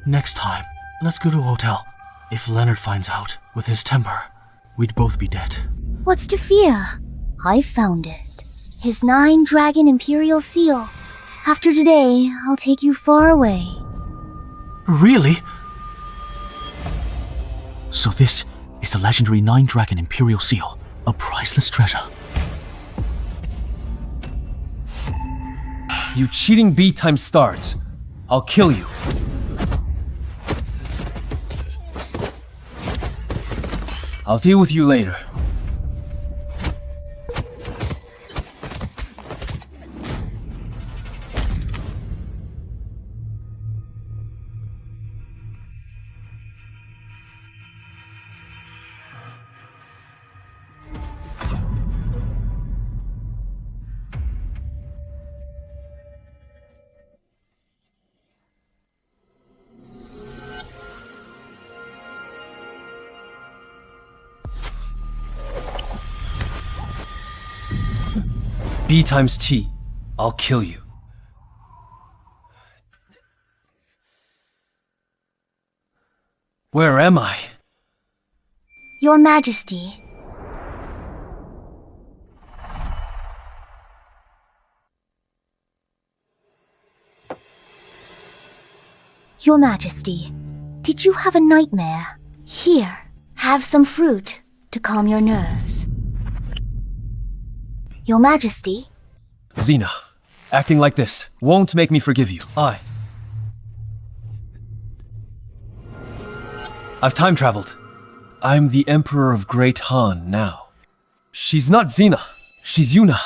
Next time, let's go to a hotel. If Leonard finds out, with his temper, we'd both be dead. What's to fear? I found it. His 9-dragon imperial seal. After today, I'll take you far away. Really? So this is the legendary 9-dragon imperial seal, a priceless treasure. You cheating B-time starts. I'll kill you. I'll deal with you later. B times T. I'll kill you. Where am I? Your Majesty. Your Majesty, did you have a nightmare? Here, have some fruit to calm your nerves. Your Majesty? Xena, acting like this won't make me forgive you. I've time traveled. I'm the Emperor of Great Han now. She's not Xena. She's Yuna,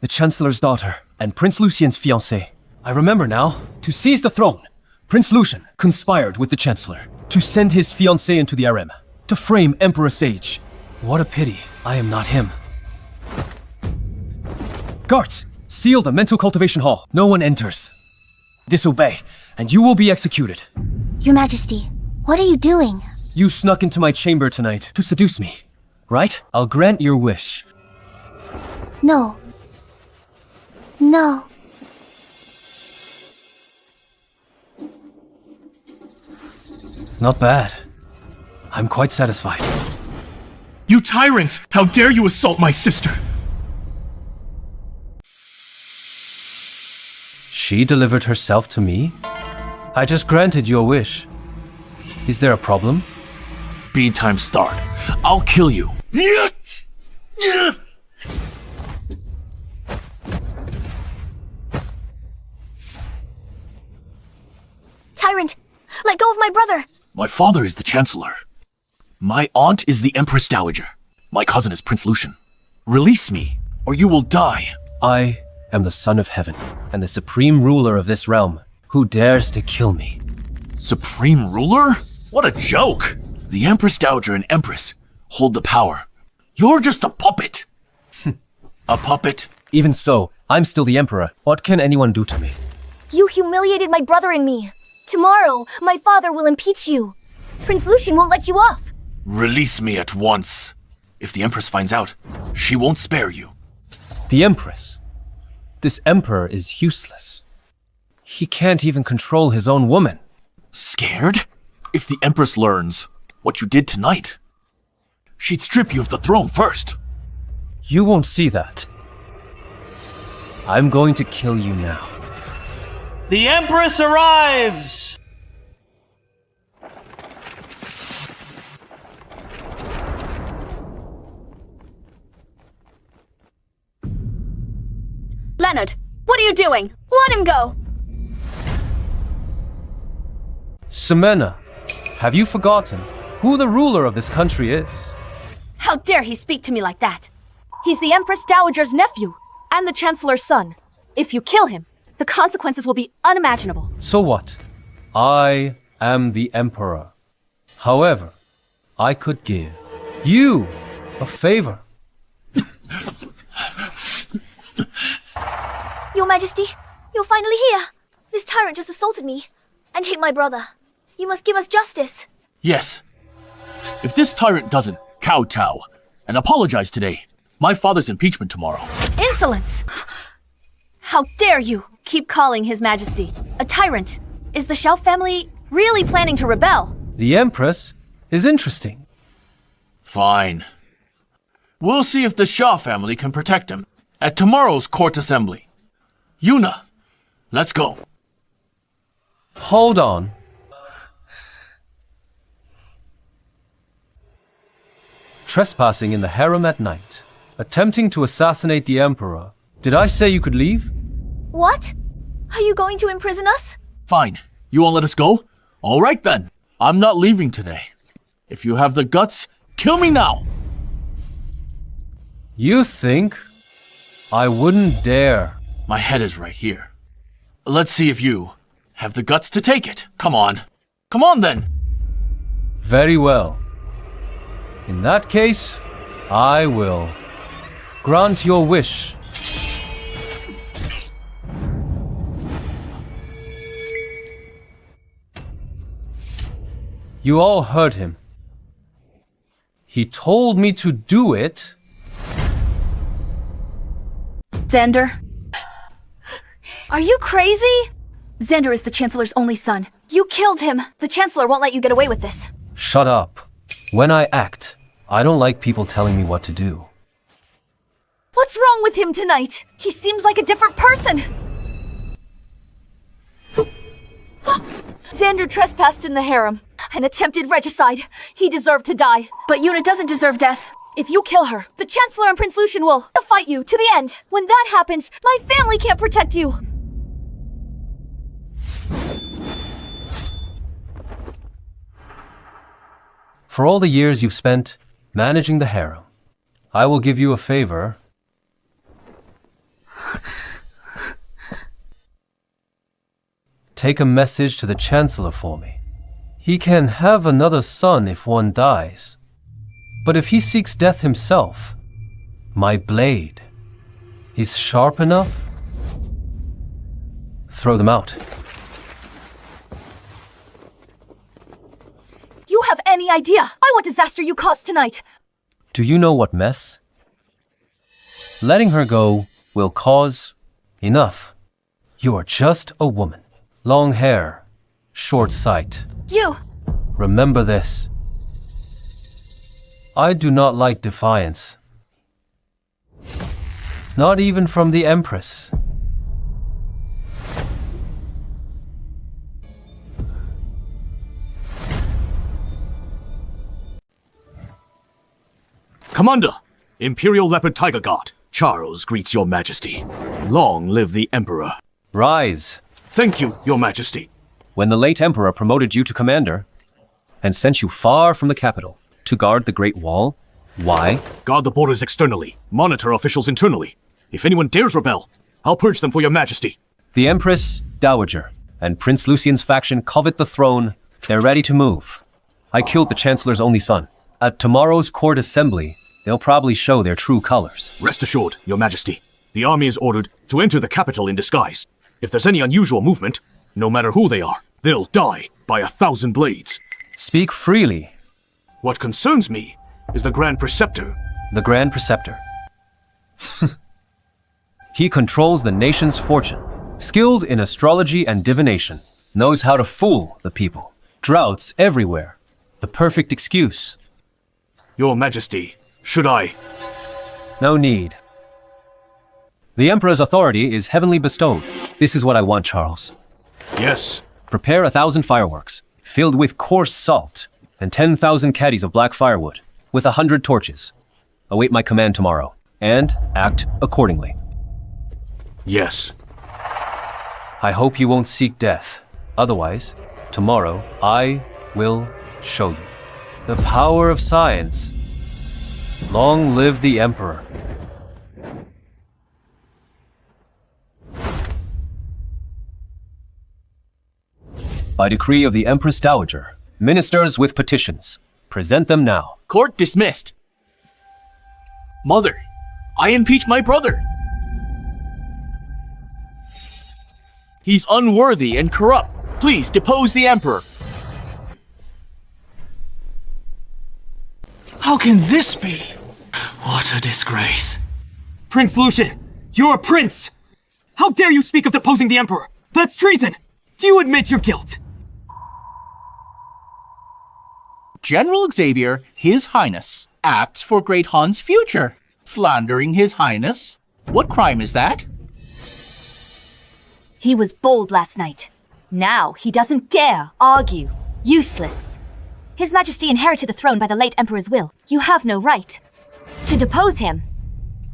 the Chancellor's daughter, and Prince Lucien's fiancée. I remember now. To seize the throne, Prince Lucian conspired with the Chancellor to send his fiancée into the harem, to frame Emperor Sage. What a pity I am not him. Guards, seal the mental cultivation hall. No one enters. Disobey, and you will be executed. Your Majesty, what are you doing? You snuck into my chamber tonight to seduce me, right? I'll grant your wish. No. No. Not bad. I'm quite satisfied. You tyrant! How dare you assault my sister! She delivered herself to me? I just granted your wish. Is there a problem? B time start. I'll kill you. Tyrant, let go of my brother! My father is the Chancellor. My aunt is the Empress Dowager. My cousin is Prince Lucian. Release me, or you will die. I am the Son of Heaven, and the supreme ruler of this realm. Who dares to kill me? Supreme ruler? What a joke! The Empress Dowager and Empress hold the power. You're just a puppet. A puppet? Even so, I'm still the Emperor. What can anyone do to me? You humiliated my brother and me. Tomorrow, my father will impeach you. Prince Lucian won't let you off. Release me at once. If the Empress finds out, she won't spare you. The Empress? This Emperor is useless. He can't even control his own woman. Scared? If the Empress learns what you did tonight, she'd strip you of the throne first. You won't see that. I'm going to kill you now. The Empress arrives! Leonard, what are you doing? Let him go! Ximena, have you forgotten who the ruler of this country is? How dare he speak to me like that? He's the Empress Dowager's nephew and the Chancellor's son. If you kill him, the consequences will be unimaginable. So what? I am the Emperor. However, I could give you a favor. Your Majesty, you're finally here. This tyrant just assaulted me and hit my brother. You must give us justice. Yes. If this tyrant doesn't kowtow and apologize today, my father's impeachment tomorrow. Insolence! How dare you keep calling His Majesty a tyrant? Is the Shelf family Really planning to rebel. The Empress is interesting. Fine. We'll see if the Shah family can protect him at tomorrow's court assembly. Yuna, let's go. Hold on. Trespassing in the harem at night. Attempting to assassinate the Emperor. Did I say you could leave? What? Are you going to imprison us? Fine. You won't let us go? All right then. I'm not leaving today. If you have the guts, kill me now. You think I wouldn't dare? My head is right here. Let's see if you have the guts to take it. Come on. Come on then. Very well. In that case, I will grant your wish. You all heard him. He told me to do it. Xander? Are you crazy? Xander is the Chancellor's only son. You killed him. The Chancellor won't let you get away with this. Shut up. When I act, I don't like people telling me what to do. What's wrong with him tonight? He seems like a different person. Xander trespassed in the harem and attempted regicide. He deserved to die. But Yuna doesn't deserve death. If you kill her, the Chancellor and Prince Lucian will fight you to the end. When that happens, my family can't protect you. For all the years you've spent managing the harem, I will give you a favor. Take a message to the Chancellor for me. He can have another son if one dies. But if he seeks death himself, my blade is sharp enough. Throw them out. You have any idea what disaster you caused tonight? Do you know what mess? Letting her go will cause enough. You are just a woman. Long hair, short sight. You! Remember this. I do not like defiance. Not even from the Empress. Commander, Imperial Leopard Tiger Guard, Charles greets your majesty. Long live the Emperor. Rise. Thank you, your majesty. When the late Emperor promoted you to commander and sent you far from the capital to guard the Great Wall, why? Guard the borders externally, monitor officials internally. If anyone dares rebel, I'll purge them for your majesty. The Empress Dowager and Prince Lucian's faction covet the throne. They're ready to move. I killed the Chancellor's only son. At tomorrow's court assembly, they'll probably show their true colors. Rest assured, your majesty. The army is ordered to enter the capital in disguise. If there's any unusual movement, no matter who they are, they'll die by 1,000 blades. Speak freely. What concerns me is the Grand Preceptor. The Grand Preceptor. He controls the nation's fortune. Skilled in astrology and divination. Knows how to fool the people. Droughts everywhere. The perfect excuse. Your majesty, should I? No need. The Emperor's authority is heavenly bestowed. This is what I want, Charles. Yes. Prepare 1,000 fireworks, filled with coarse salt, and 10,000 caddies of black firewood, with 100 torches. Await my command tomorrow, and act accordingly. Yes. I hope you won't seek death. Otherwise, tomorrow I will show you the power of science. Long live the Emperor. By decree of the Empress Dowager, ministers with petitions, present them now. Court dismissed. Mother, I impeach my brother. He's unworthy and corrupt. Please depose the Emperor. How can this be? What a disgrace. Prince Lucian, you're a prince! How dare you speak of deposing the Emperor? That's treason! Do you admit your guilt? General Xavier, His Highness, acts for Great Han's future, slandering His Highness. What crime is that? He was bold last night. Now he doesn't dare argue. Useless. His Majesty inherited the throne by the late Emperor's will. You have no right to depose him.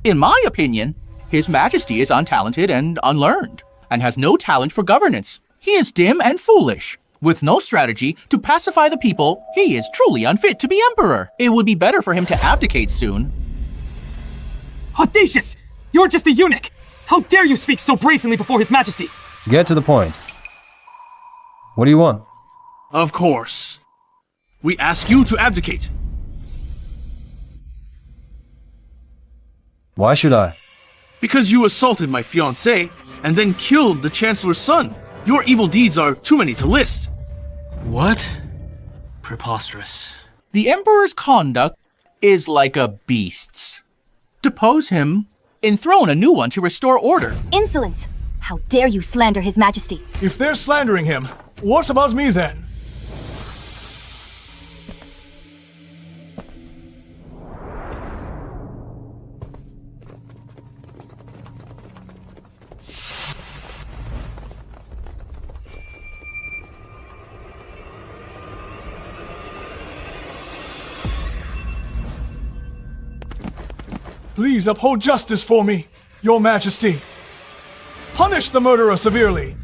In my opinion, His Majesty is untalented and unlearned, and has no talent for governance. He is dim and foolish. With no strategy to pacify the people, he is truly unfit to be emperor. It would be better for him to abdicate soon. Audacious! You're just a eunuch! How dare you speak so brazenly before His Majesty? Get to the point. What do you want? Of course. We ask you to abdicate. Why should I? Because you assaulted my fiancée and then killed the Chancellor's son. Your evil deeds are too many to list. What? Preposterous. The emperor's conduct is like a beast's. Depose him, enthrone a new one to restore order. Insolence! How dare you slander His Majesty? If they're slandering him, what about me then? Please uphold justice for me, Your Majesty. Punish the murderer severely.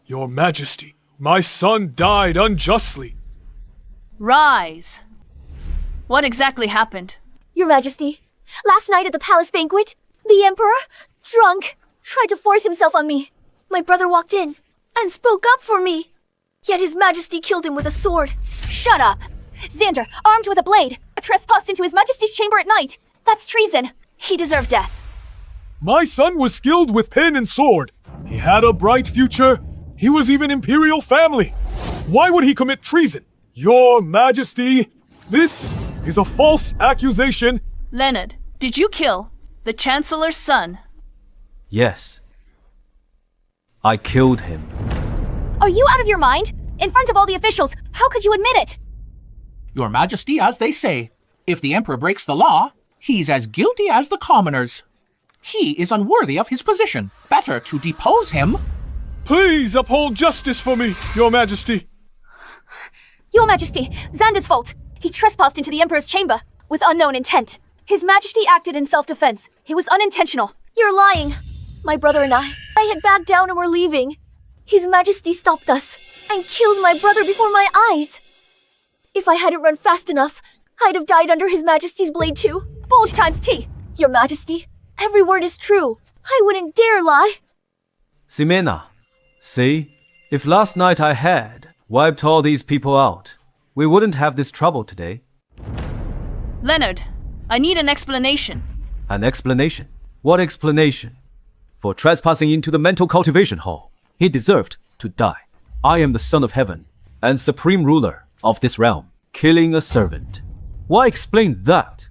Your Majesty, my son died unjustly. Rise. What exactly happened? Your Majesty, last night at the palace banquet, the Emperor, drunk, tried to force himself on me. My brother walked in and spoke up for me. Yet His Majesty killed him with a sword. Shut up! Xander, armed with a blade, trespassed into His Majesty's chamber at night. That's treason. He deserved death. My son was skilled with pen and sword. He had a bright future. He was even imperial family. Why would he commit treason? Your Majesty, this is a false accusation. Leonard, did you kill the Chancellor's son? Yes. I killed him. Are you out of your mind? In front of all the officials, how could you admit it? Your Majesty, as they say, if the emperor breaks the law, he's as guilty as the commoners. He is unworthy of his position. Better to depose him. Please uphold justice for me, Your Majesty. Your Majesty, Xander's fault. He trespassed into the Emperor's chamber with unknown intent. His Majesty acted in self-defense. It was unintentional. You're lying. My brother and I had backed down and were leaving. His Majesty stopped us and killed my brother before my eyes. If I hadn't run fast enough, I'd have died under His Majesty's blade too. Bulge times T. Your Majesty, every word is true. I wouldn't dare lie. Ximena, see? If last night I had wiped all these people out, we wouldn't have this trouble today. Leonard, I need an explanation. An explanation? What explanation? For trespassing into the mental cultivation hall, he deserved to die. I am the Son of Heaven and supreme ruler of this realm, killing a servant. Why explain that?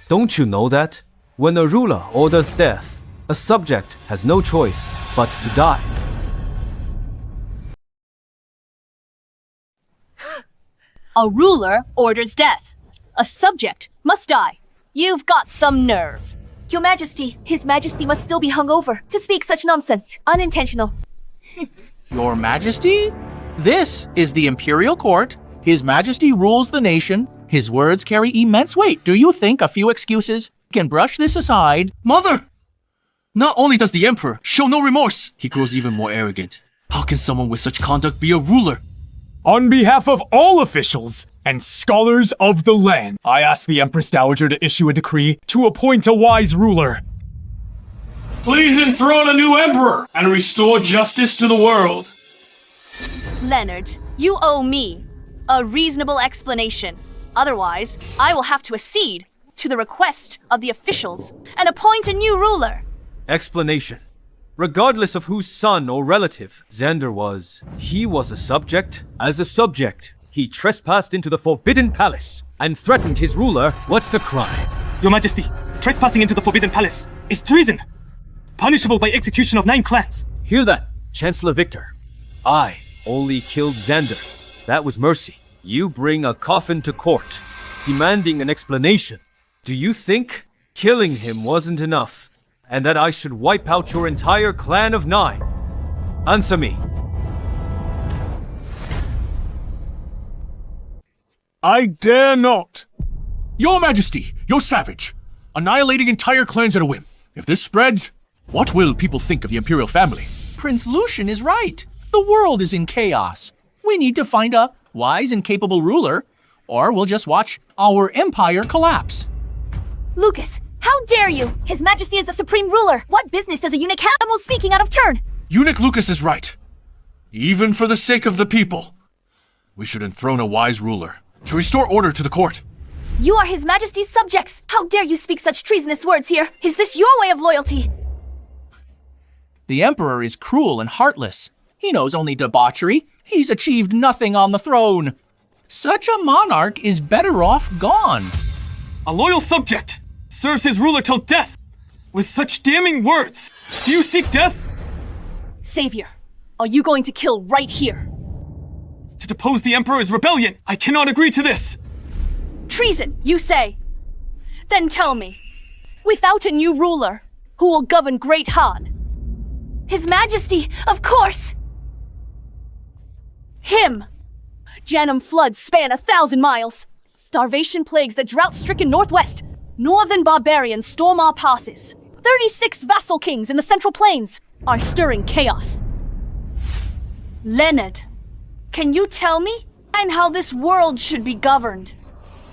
Don't you know that? When a ruler orders death, a subject has no choice but to die. A ruler orders death. A subject must die. You've got some nerve. Your Majesty, His Majesty must still be hungover to speak such nonsense. Unintentional. Your Majesty? This is the imperial court. His Majesty rules the nation. His words carry immense weight. Do you think a few excuses can brush this aside? Mother! Not only does the Emperor show no remorse, he grows even more arrogant. How can someone with such conduct be a ruler? On behalf of all officials and scholars of the land, I ask the Empress Dowager to issue a decree to appoint a wise ruler. Please enthrone a new emperor and restore justice to the world. Leonard, you owe me a reasonable explanation. Otherwise, I will have to accede to the request of the officials and appoint a new ruler. Explanation. Regardless of whose son or relative Xander was, he was a subject. As a subject, he trespassed into the Forbidden Palace and threatened his ruler. What's the crime? Your Majesty, trespassing into the Forbidden Palace is treason, punishable by execution of 9 clans. Hear that, Chancellor Victor. I only killed Xander. That was mercy. You bring a coffin to court, demanding an explanation. Do you think killing him wasn't enough, and that I should wipe out your entire clan of 9? Answer me. I dare not. Your Majesty, you're savage. Annihilating entire clans at a whim. If this spreads, what will people think of the imperial family? Prince Lucian is right. The world is in chaos. We need to find a wise and capable ruler, or we'll just watch our empire collapse. Lucas, how dare you? His Majesty is the supreme ruler. What business does a eunuch have? I'm speaking out of turn. Eunuch Lucas is right. Even for the sake of the people, we should enthrone a wise ruler to restore order to the court. You are His Majesty's subjects. How dare you speak such treasonous words here? Is this your way of loyalty? The Emperor is cruel and heartless. He knows only debauchery. He's achieved nothing on the throne. Such a monarch is better off gone. A loyal subject serves his ruler till death. With such damning words, do you seek death? Savior, are you going to kill right here? To depose the Emperor is rebellion. I cannot agree to this. Treason, you say? Then tell me, without a new ruler, who will govern Great Han? His Majesty, of course! Him! Janum floods span 1,000 miles. Starvation plagues the drought-stricken northwest. Northern barbarians storm our passes. 36 vassal kings in the Central Plains are stirring chaos. Leonard, can you tell me and how this world should be governed?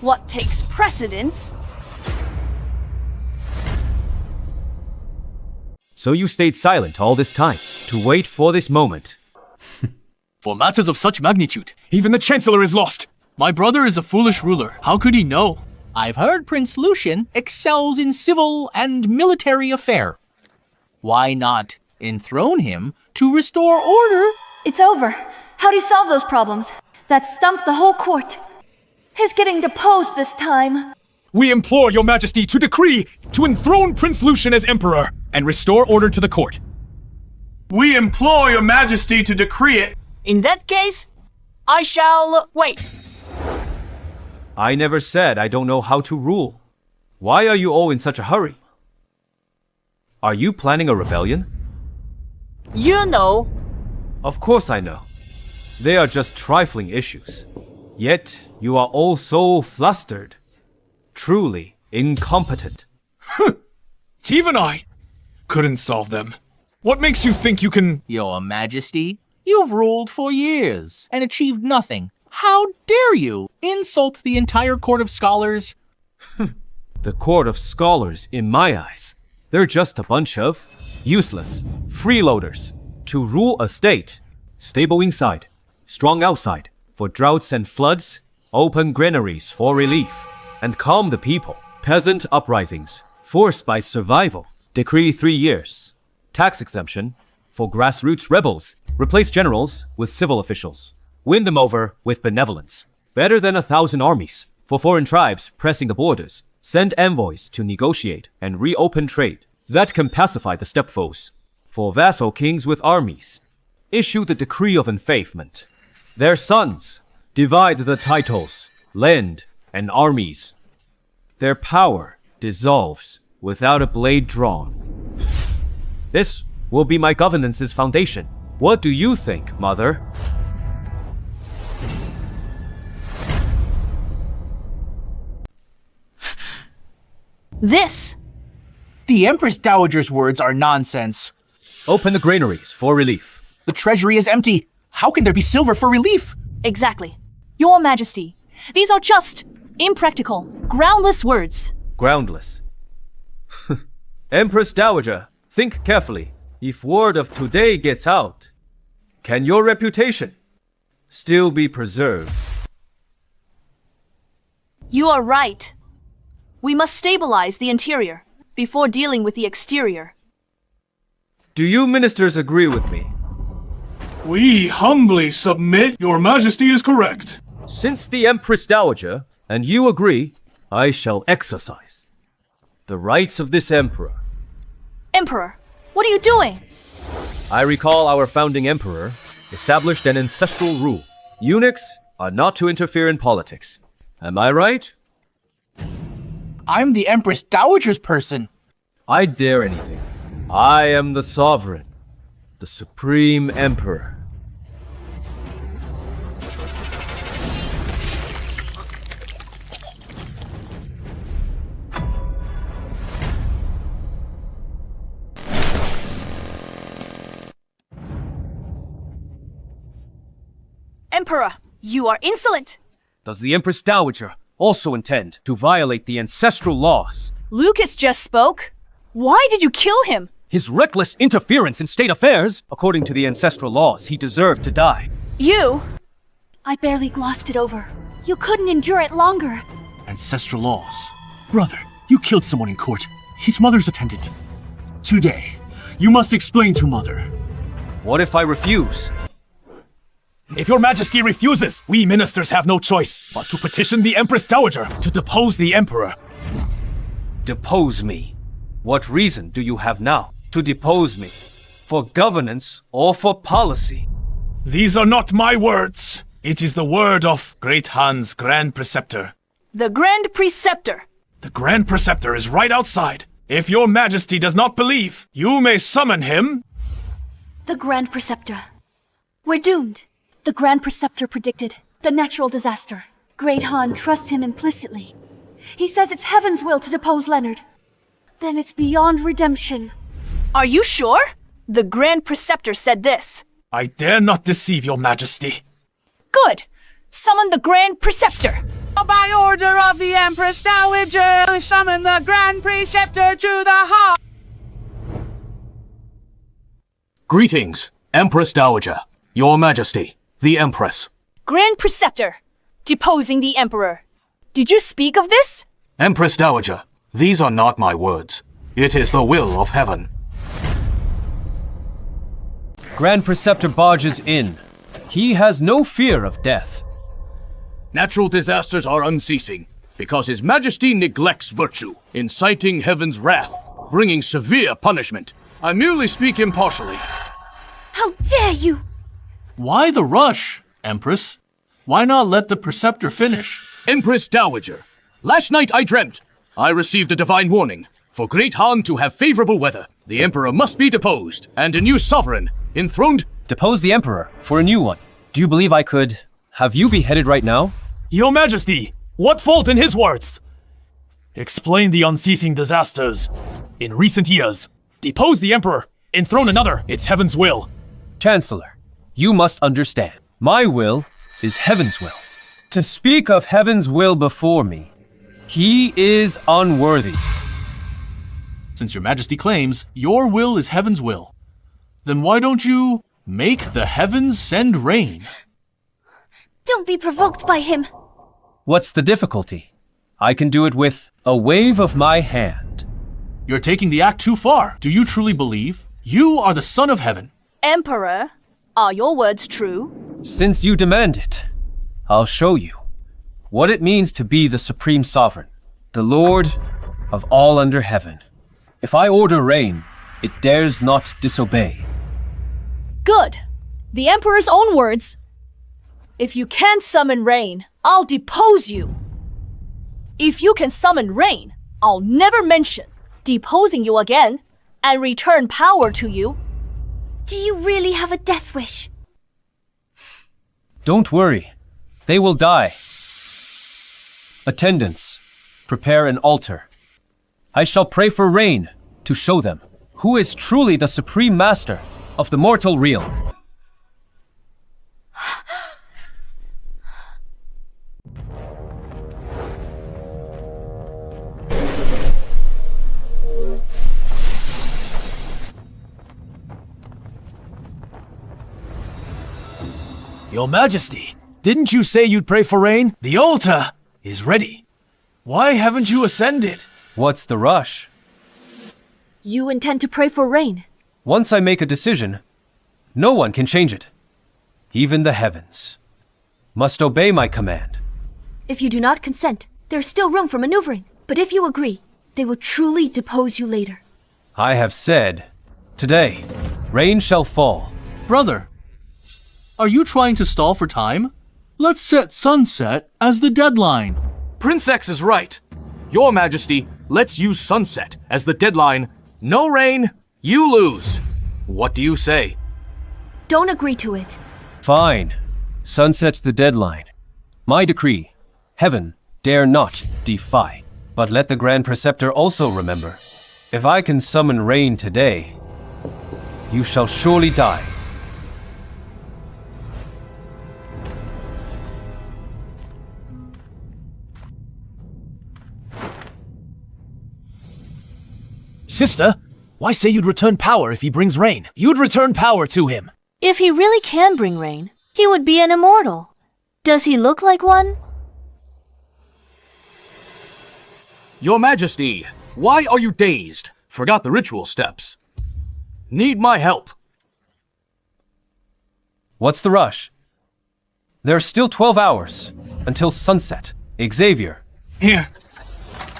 What takes precedence? So you stayed silent all this time, to wait for this moment. For matters of such magnitude, Even the Chancellor is lost. my brother is a foolish ruler. How could he know? I've heard Prince Lucian excels in civil and military affair. Why not enthrone him to restore order? It's over. How'd he solve those problems? That stumped the whole court. He's getting deposed this time. We implore your Majesty to decree to enthrone Prince Lucian as Emperor and restore order to the court. We implore your Majesty to decree it. In that case, I shall wait. I never said I don't know how to rule. Why are you all in such a hurry? Are you planning a rebellion? You know. Of course I know. They are just trifling issues. Yet you are all so flustered. Truly incompetent. Even I couldn't solve them. What makes you think you can... Your Majesty, you've ruled for years and achieved nothing. How dare you insult the entire court of scholars? The court of scholars, in my eyes, they're just a bunch of useless freeloaders to rule a state. Stable inside, strong outside, for droughts and floods, open granaries for relief, and calm the people. Peasant uprisings, forced by survival. Decree 3 years. Tax exemption for grassroots rebels. Replace generals with civil officials. Win them over with benevolence. Better than 1,000 armies. For foreign tribes pressing the borders. Send envoys to negotiate and reopen trade. That can pacify the stepfoes. For vassal kings with armies. Issue the decree of enfeoffment. Their sons divide the titles, land, and armies. Their power dissolves without a blade drawn. This will be my governance's foundation. What do you think, Mother? This. The Empress Dowager's words are nonsense. Open the granaries for relief. The treasury is empty. How can there be silver for relief? Exactly. Your Majesty, these are just impractical, groundless words. Groundless. Empress Dowager, think carefully. If word of today gets out, can your reputation still be preserved? You are right. We must stabilize the interior before dealing with the exterior. Do you ministers agree with me? We humbly submit your Majesty is correct. Since the Empress Dowager and you agree, I shall exercise the rights of this emperor. Emperor, what are you doing? I recall our founding emperor established an ancestral rule. Eunuchs are not to interfere in politics. Am I right? I'm the Empress Dowager's person. I dare anything. I am the sovereign, the supreme emperor. Emperor, you are insolent! Does the Empress Dowager also intend to violate the ancestral laws? Lucas just spoke. Why did you kill him? His reckless interference in state affairs, according to the ancestral laws, he deserved to die. You? I barely glossed it over. You couldn't endure it longer. Ancestral laws. Brother, you killed someone in court. His mother's attendant. Today, you must explain to Mother. What if I refuse? If your majesty refuses, we ministers have no choice but to petition the Empress Dowager to depose the emperor. Depose me? What reason do you have now to depose me? For governance or for policy? These are not my words. It is the word of Great Han's Grand Preceptor. The Grand Preceptor. The Grand Preceptor is right outside. If your majesty does not believe, you may summon him. The Grand Preceptor. We're doomed. The Grand Preceptor predicted the natural disaster. Great Han trusts him implicitly. He says it's heaven's will to depose Leonard. Then it's beyond redemption. Are you sure? The Grand Preceptor said this. I dare not deceive your majesty. Good. Summon the Grand Preceptor. By order of the Empress Dowager, summon the Grand Preceptor to the hall. Greetings, Empress Dowager, Your Majesty, the Empress. Grand Preceptor, deposing the Emperor. Did you speak of this? Empress Dowager, these are not my words. It is the will of heaven. Grand Preceptor barges in. He has no fear of death. Natural disasters are unceasing, because His Majesty neglects virtue, inciting heaven's wrath, bringing severe punishment. I merely speak impartially. How dare you! Why the rush, Empress? Why not let the Preceptor finish? Empress Dowager, last night I dreamt. I received a divine warning. For Great Han to have favorable weather, the Emperor must be deposed, and a new sovereign, enthroned. Depose the Emperor for a new one. Do you believe I could have you beheaded right now? Your Majesty, what fault in his words? Explain the unceasing disasters in recent years. Depose the Emperor, enthrone another. It's heaven's will. Chancellor, you must understand. My will is heaven's will. To speak of heaven's will before me, he is unworthy. Since your majesty claims your will is heaven's will, then why don't you make the heavens send rain? Don't be provoked by him. What's the difficulty? I can do it with a wave of my hand. You're taking the act too far. Do you truly believe you are the son of heaven? Emperor, are your words true? Since you demand it, I'll show you what it means to be the supreme sovereign, the Lord of all under heaven. If I order rain, it dares not disobey. Good. The Emperor's own words. If you can't summon rain, I'll depose you. If you can summon rain, I'll never mention deposing you again and return power to you. Do you really have a death wish? Don't worry. They will die. Attendants, prepare an altar. I shall pray for rain to show them who is truly the supreme master of the mortal realm. Your Majesty, didn't you say you'd pray for rain? The altar is ready. Why haven't you ascended? What's the rush? You intend to pray for rain? Once I make a decision, no one can change it. Even the heavens must obey my command. If you do not consent, there's still room for maneuvering. But if you agree, they will truly depose you later. I have said, today, rain shall fall. Brother, Are you trying to stall for time? Let's set sunset as the deadline. Prince X is right. Your Majesty, let's use sunset as the deadline. No rain, you lose. What do you say? Don't agree to it. Fine. Sunset's the deadline. My decree. Heaven dare not defy. But let the Grand Preceptor also remember, if I can summon rain today, you shall surely die. Sister, why say you'd return power if he brings rain? You'd return power to him. If he really can bring rain, he would be an immortal. Does he look like one? Your Majesty, why are you dazed? Forgot the ritual steps. Need my help. What's the rush? There's still 12 hours until sunset. Xavier. Here.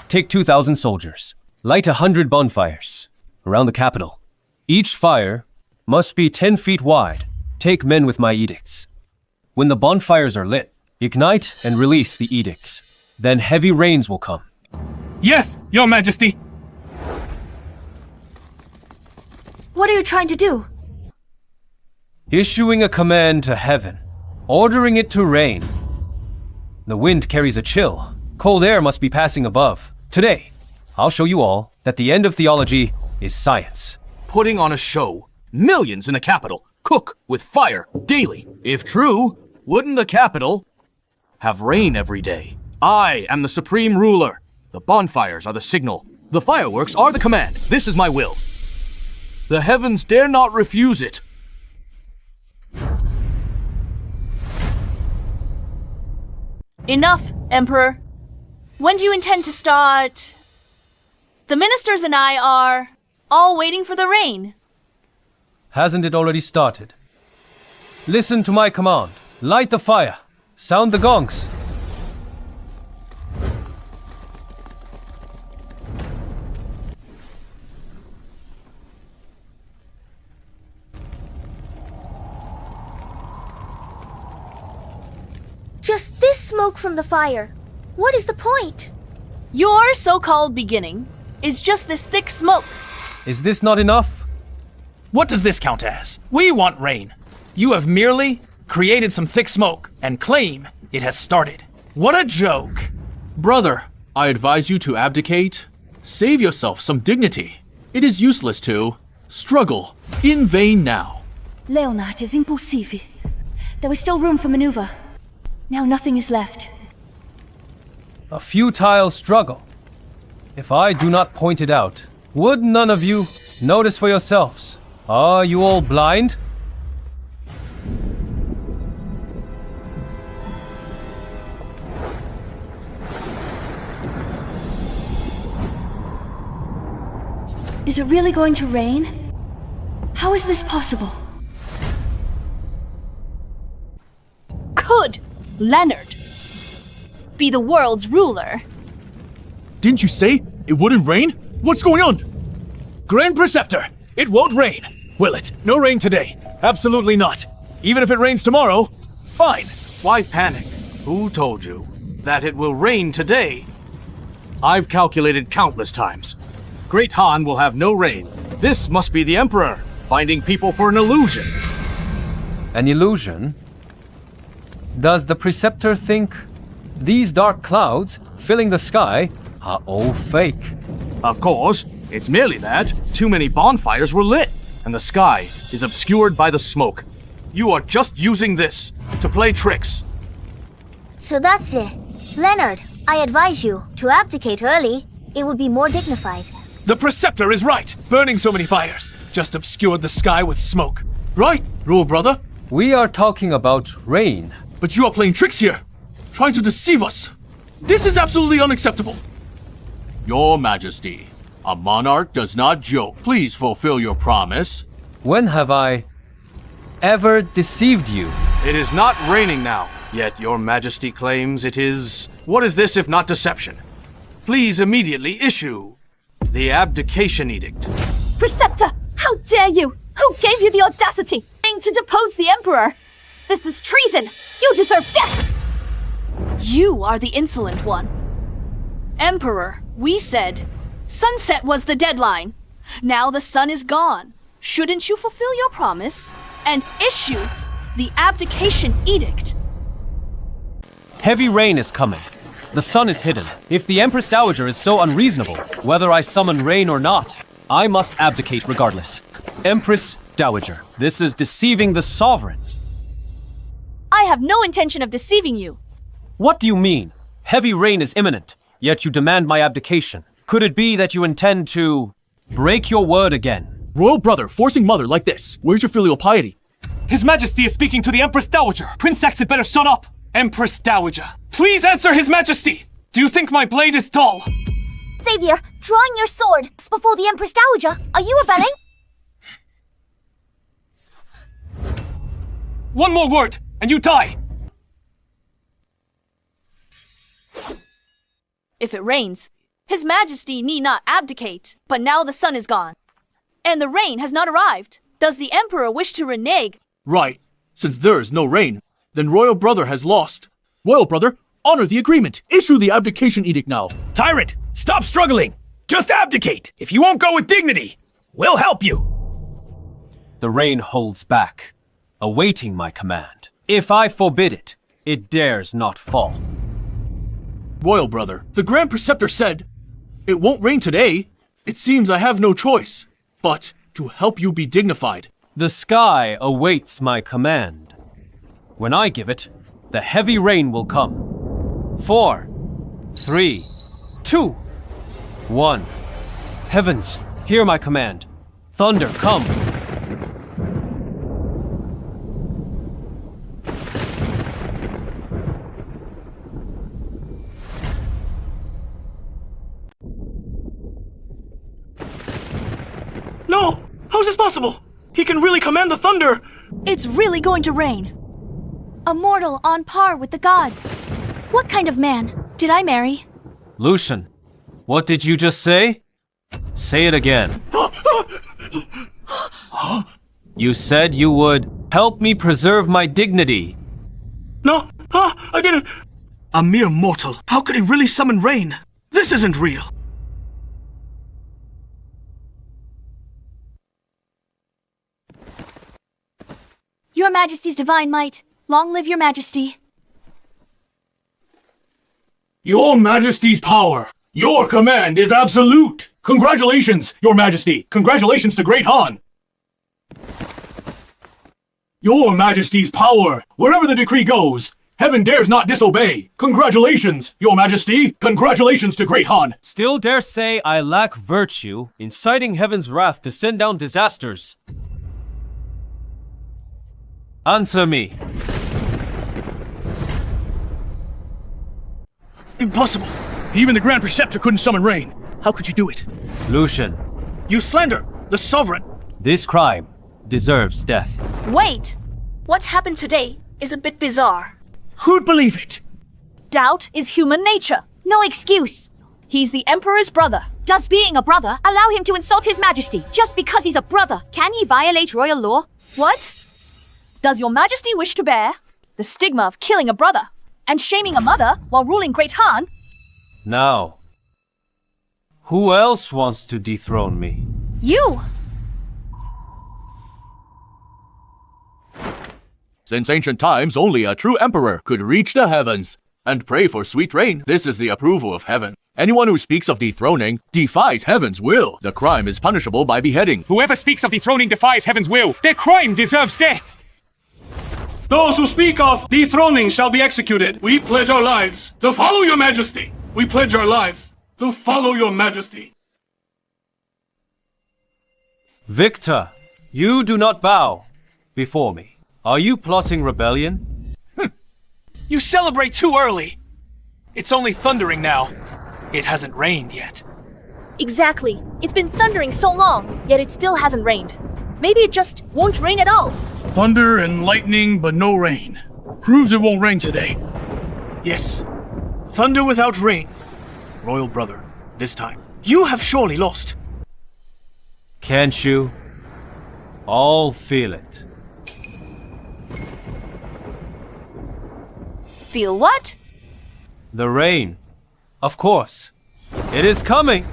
Take 2,000 soldiers. Light 100 bonfires around the capital. Each fire must be 10 feet wide. Take men with my edicts. When the bonfires are lit, ignite and release the edicts. Then heavy rains will come. Yes, Your Majesty. What are you trying to do? Issuing a command to heaven, ordering it to rain. The wind carries a chill. Cold air must be passing above. Today, I'll show you all that the end of theology is science. Putting on a show. Millions in a capital. Cook with fire daily. If true, wouldn't the capital have rain every day? I am the supreme ruler. The bonfires are the signal. The fireworks are the command. This is my will. The heavens dare not refuse it. Enough, Emperor. When do you intend to start? The ministers and I are all waiting for the rain. Hasn't it already started? Listen to my command. Light the fire. Sound the gongs. Just this smoke from the fire. What is the point? Your so-called beginning is just this thick smoke. Is this not enough? What does this count as? We want rain. You have merely created some thick smoke and claim it has started. What a joke. Brother, I advise you to abdicate. Save yourself some dignity. It is useless to struggle in vain now. Leonard is impossible. There was still room for maneuver. Now nothing is left. A futile struggle. If I do not point it out, would none of you notice for yourselves? Are you all blind? Is it really going to rain? How is this possible? Could Leonard be the world's ruler? Didn't you say it wouldn't rain? What's going on? Grand Preceptor, it won't rain. Will it? No rain today. Absolutely not. Even if it rains tomorrow, fine. Why panic? Who told you that it will rain today? I've calculated countless times. Great Han will have no rain. This must be the Emperor, finding people for an illusion. An illusion? Does the Preceptor think these dark clouds filling the sky are all fake? Of course, it's merely that too many bonfires were lit, and the sky is obscured by the smoke. You are just using this to play tricks. So that's it. Leonard, I advise you to abdicate early. It would be more dignified. The Preceptor is right. Burning so many fires just obscured the sky with smoke. Right, Rule Brother. We are talking about rain. But you are playing tricks here, trying to deceive us. This is absolutely unacceptable. Your Majesty, a monarch does not joke. Please fulfill your promise. When have I ever deceived you? It is not raining now, yet your Majesty claims it is. What is this if not deception? Please immediately issue the abdication edict. Preceptor, how dare you? Who gave you the audacity to depose the Emperor? This is treason! You deserve death! You are the insolent one. Emperor, we said sunset was the deadline. Now the sun is gone. Shouldn't you fulfill your promise and issue the abdication edict? Heavy rain is coming. The sun is hidden. If the Empress Dowager is so unreasonable, whether I summon rain or not, I must abdicate regardless. Empress Dowager, this is deceiving the sovereign. I have no intention of deceiving you. What do you mean? Heavy rain is imminent, yet you demand my abdication. Could it be that you intend to break your word again? Royal brother forcing mother like this. Where's your filial piety? His Majesty is speaking to the Empress Dowager. Prince Sax had better shut up. Empress Dowager, please answer His Majesty. Do you think my blade is dull? Xavier, drawing your sword before the Empress Dowager. Are you rebelling? One more word, and you die. If it rains, His Majesty need not abdicate. But now the sun is gone, and the rain has not arrived. Does the Emperor wish to renege? Right. Since there is no rain, then royal brother has lost. Royal brother, honor the agreement. Issue the abdication edict now. Tyrant, stop struggling. Just abdicate. If you won't go with dignity, we'll help you. The rain holds back, awaiting my command. If I forbid it, it dares not fall. Royal brother, the Grand Preceptor said, it won't rain today. It seems I have no choice, but to help you be dignified. The sky awaits my command. When I give it, the heavy rain will come. 4, 3, 2, 1. Heavens, hear my command. Thunder, come. No! How is this possible? He can really command the thunder! It's really going to rain. A mortal on par with the gods. What kind of man did I marry? Lucian, what did you just say? Say it again. You said you would help me preserve my dignity. No, I didn't. A mere mortal. How could he really summon rain? This isn't real. Your Majesty's divine might. Long live your Majesty. Your Majesty's power. Your command is absolute. Congratulations, Your Majesty. Congratulations to Great Han. Your Majesty's power. Wherever the decree goes, heaven dares not disobey. Congratulations, Your Majesty. Congratulations to Great Han. Still dare say I lack virtue, inciting heaven's wrath to send down disasters. Answer me. Impossible. Even the Grand Preceptor couldn't summon rain. How could you do it? Lucian, You slander the sovereign. this crime deserves death. Wait! What's happened today is a bit bizarre. Who'd believe it? Doubt is human nature. No excuse. He's the Emperor's brother. Does being a brother allow him to insult His Majesty just because he's a brother? Can he violate royal law? What? Does your Majesty wish to bear the stigma of killing a brother and shaming a mother while ruling Great Han? Now, who else wants to dethrone me? You! Since ancient times, only a true emperor could reach the heavens and pray for sweet rain. This is the approval of heaven. Anyone who speaks of dethroning defies heaven's will. The crime is punishable by beheading. Whoever speaks of dethroning defies heaven's will. Their crime deserves death. Those who speak of dethroning shall be executed. We pledge our lives to follow your majesty. We pledge our lives to follow your majesty. Victor, you do not bow before me. Are you plotting rebellion? You celebrate too early. It's only thundering now. It hasn't rained yet. Exactly. It's been thundering so long, yet it still hasn't rained. Maybe it just won't rain at all. Thunder and lightning, but no rain. Proves it won't rain today. Yes. Thunder without rain. Royal brother, this time. You have surely lost. Can't you? All feel it. Feel what? The rain. Of course. It is coming.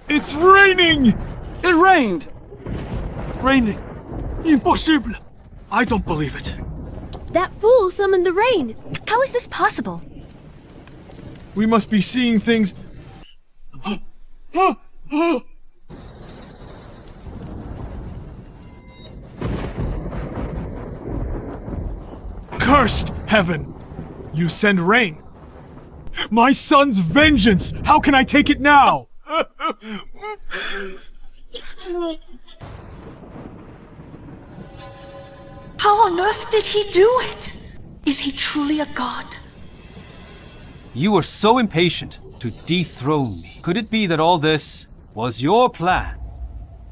It's raining! It rained! Raining. Impossible. I don't believe it. That fool summoned the rain. How is this possible? We must be seeing things. Cursed heaven! You send rain. My son's vengeance! How can I take it now? How on earth did he do it? Is he truly a god? You were so impatient to dethrone me. Could it be that all this was your plan?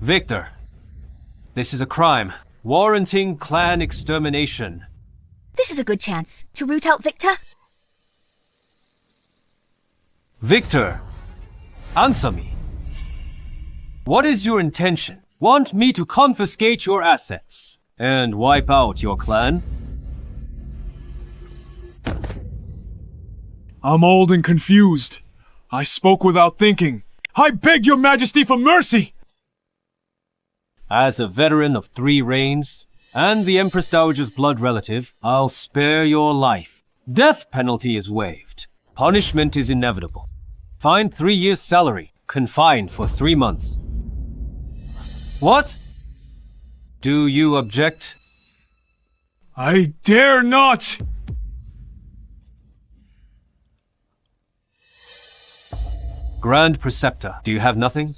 Victor, this is a crime, warranting clan extermination. This is a good chance to root out Victor. Victor, answer me. What is your intention? Want me to confiscate your assets and wipe out your clan? I'm old and confused. I spoke without thinking. I beg your majesty for mercy! As a veteran of 3 reigns, and the Empress Dowager's blood relative, I'll spare your life. Death penalty is waived. Punishment is inevitable. Fined 3 years' salary, confined for 3 months. What? Do you object? I dare not! Grand Preceptor, do you have nothing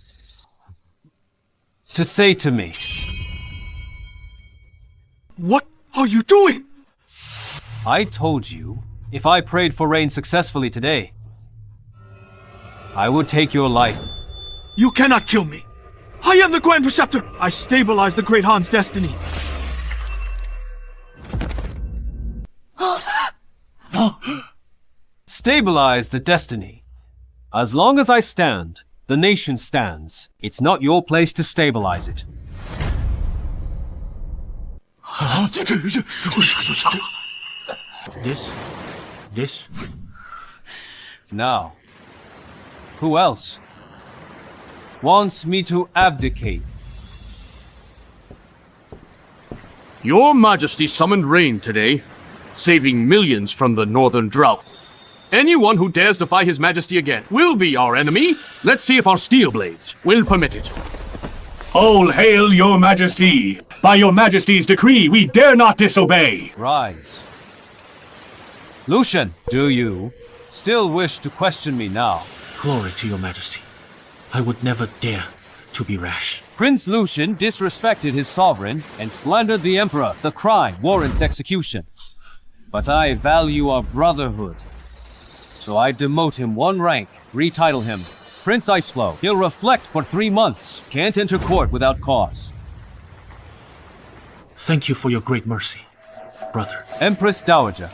to say to me? What are you doing? I told you, if I prayed for rain successfully today, I would take your life. You cannot kill me. I am the Grand Preceptor. I stabilize the Great Han's destiny. Stabilize the destiny. As long as I stand, the nation stands. It's not your place to stabilize it. This? Now, who else wants me to abdicate? Your Majesty summoned rain today, saving millions from the northern drought. Anyone who dares defy His Majesty again will be our enemy. Let's see if our steel blades will permit it. All hail your majesty! By your majesty's decree, we dare not disobey! Rise. Lucian, do you still wish to question me now? Glory to your majesty. I would never dare to be rash. Prince Lucian disrespected his sovereign and slandered the Emperor. The crime warrants execution. But I value our brotherhood. So I demote him 1 rank, retitle him Prince Iceflow. He'll reflect for 3 months. Can't enter court without cause. Thank you for your great mercy, brother. Empress Dowager,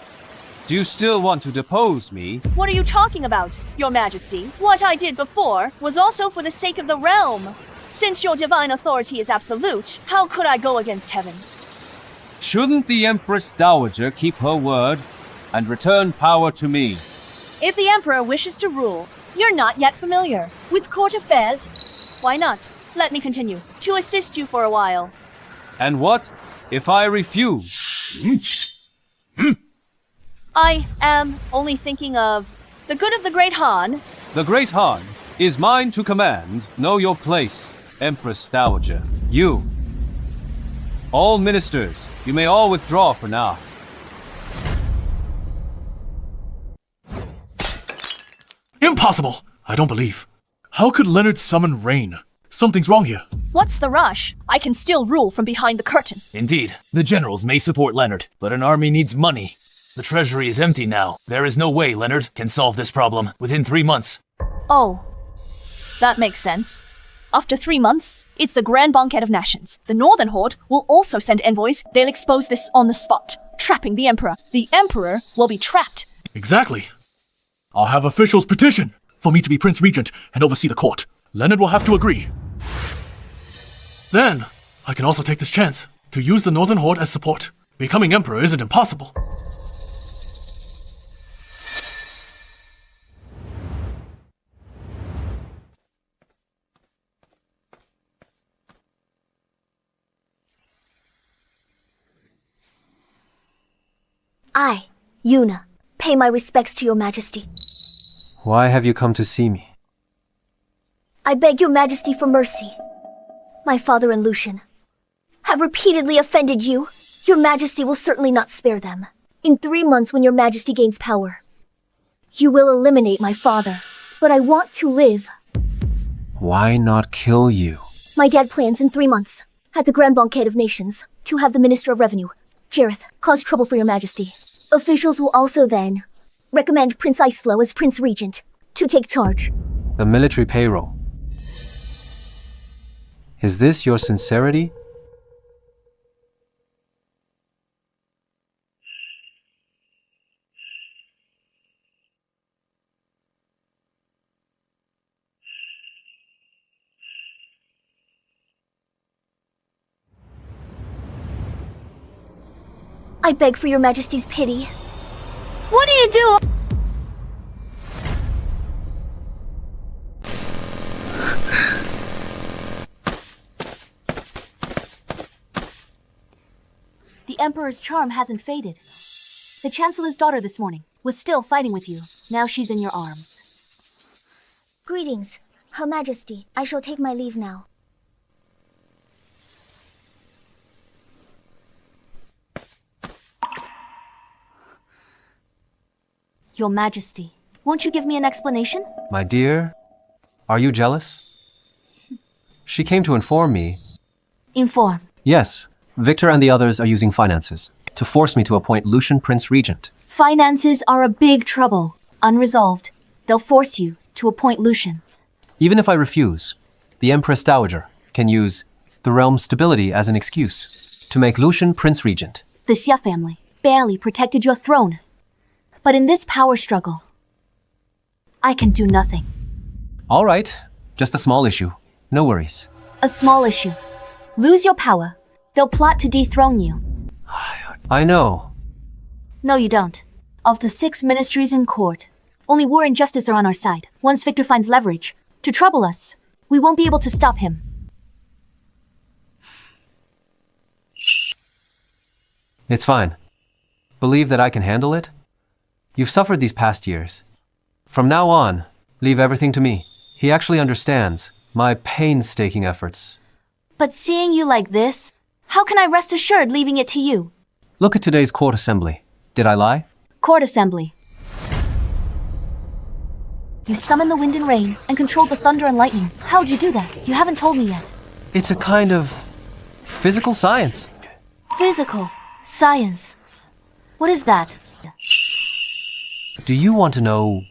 do you still want to depose me? What are you talking about, Your Majesty? What I did before was also for the sake of the realm. Since your divine authority is absolute, how could I go against heaven? Shouldn't the Empress Dowager keep her word and return power to me? If the Emperor wishes to rule, you're not yet familiar with court affairs. Why not? Let me continue to assist you for a while. And what if I refuse? I am only thinking of the good of the Great Han. The Great Han is mine to command. Know your place, Empress Dowager. You. All ministers, you may all withdraw for now. Impossible! I don't believe. How could Leonard summon rain? Something's wrong here. What's the rush? I can still rule from behind the curtain. Indeed, the generals may support Leonard, but an army needs money. The treasury is empty now. There is no way Leonard can solve this problem within 3 months. Oh, that makes sense. After 3 months, it's the Grand Banquet of Nations. The Northern Horde will also send envoys. They'll expose this on the spot, trapping the Emperor. The Emperor will be trapped. Exactly. I'll have officials petition for me to be Prince Regent and oversee the court. Leonard will have to agree. Then, I can also take this chance to use the Northern Horde as support. Becoming Emperor isn't impossible. I, Yuna, pay my respects to your majesty. Why have you come to see me? I beg your majesty for mercy. My father and Lucian have repeatedly offended you. Your majesty will certainly not spare them. In 3 months, when your majesty gains power, you will eliminate my father. But I want to live. Why not kill you? My dad plans in 3 months, at the Grand Banquet of Nations, to have the Minister of Revenue, Jareth, cause trouble for your majesty. Officials will also then recommend Prince Iceflow as Prince Regent to take charge. The military payroll. Is this your sincerity? I beg for your majesty's pity. What do you do? The Emperor's charm hasn't faded. The Chancellor's daughter this morning was still fighting with you. Now she's in your arms. Greetings, Her Majesty. I shall take my leave now. Your Majesty, won't you give me an explanation? My dear, are you jealous? She came to inform me. Inform. Yes, Victor and the others are using finances to force me to appoint Lucian Prince Regent. Finances are a big trouble. Unresolved. They'll force you to appoint Lucian. Even if I refuse, the Empress Dowager can use the realm's stability as an excuse to make Lucian Prince Regent. The Xia family barely protected your throne. But in this power struggle, I can do nothing. All right, just a small issue. No worries. A small issue. Lose your power, they'll plot to dethrone you. I know. No, you don't. Of the 6 ministries in court, only war and justice are on our side. Once Victor finds leverage to trouble us, we won't be able to stop him. It's fine. Believe that I can handle it? You've suffered these past years. From now on, leave everything to me. He actually understands my painstaking efforts. But seeing you like this, how can I rest assured leaving it to you? Look at today's court assembly. Did I lie? Court assembly. You summoned the wind and rain and controlled the thunder and lightning. How'd you do that? You haven't told me yet. It's a kind of physical science. Physical science. What is that? Do you want to know?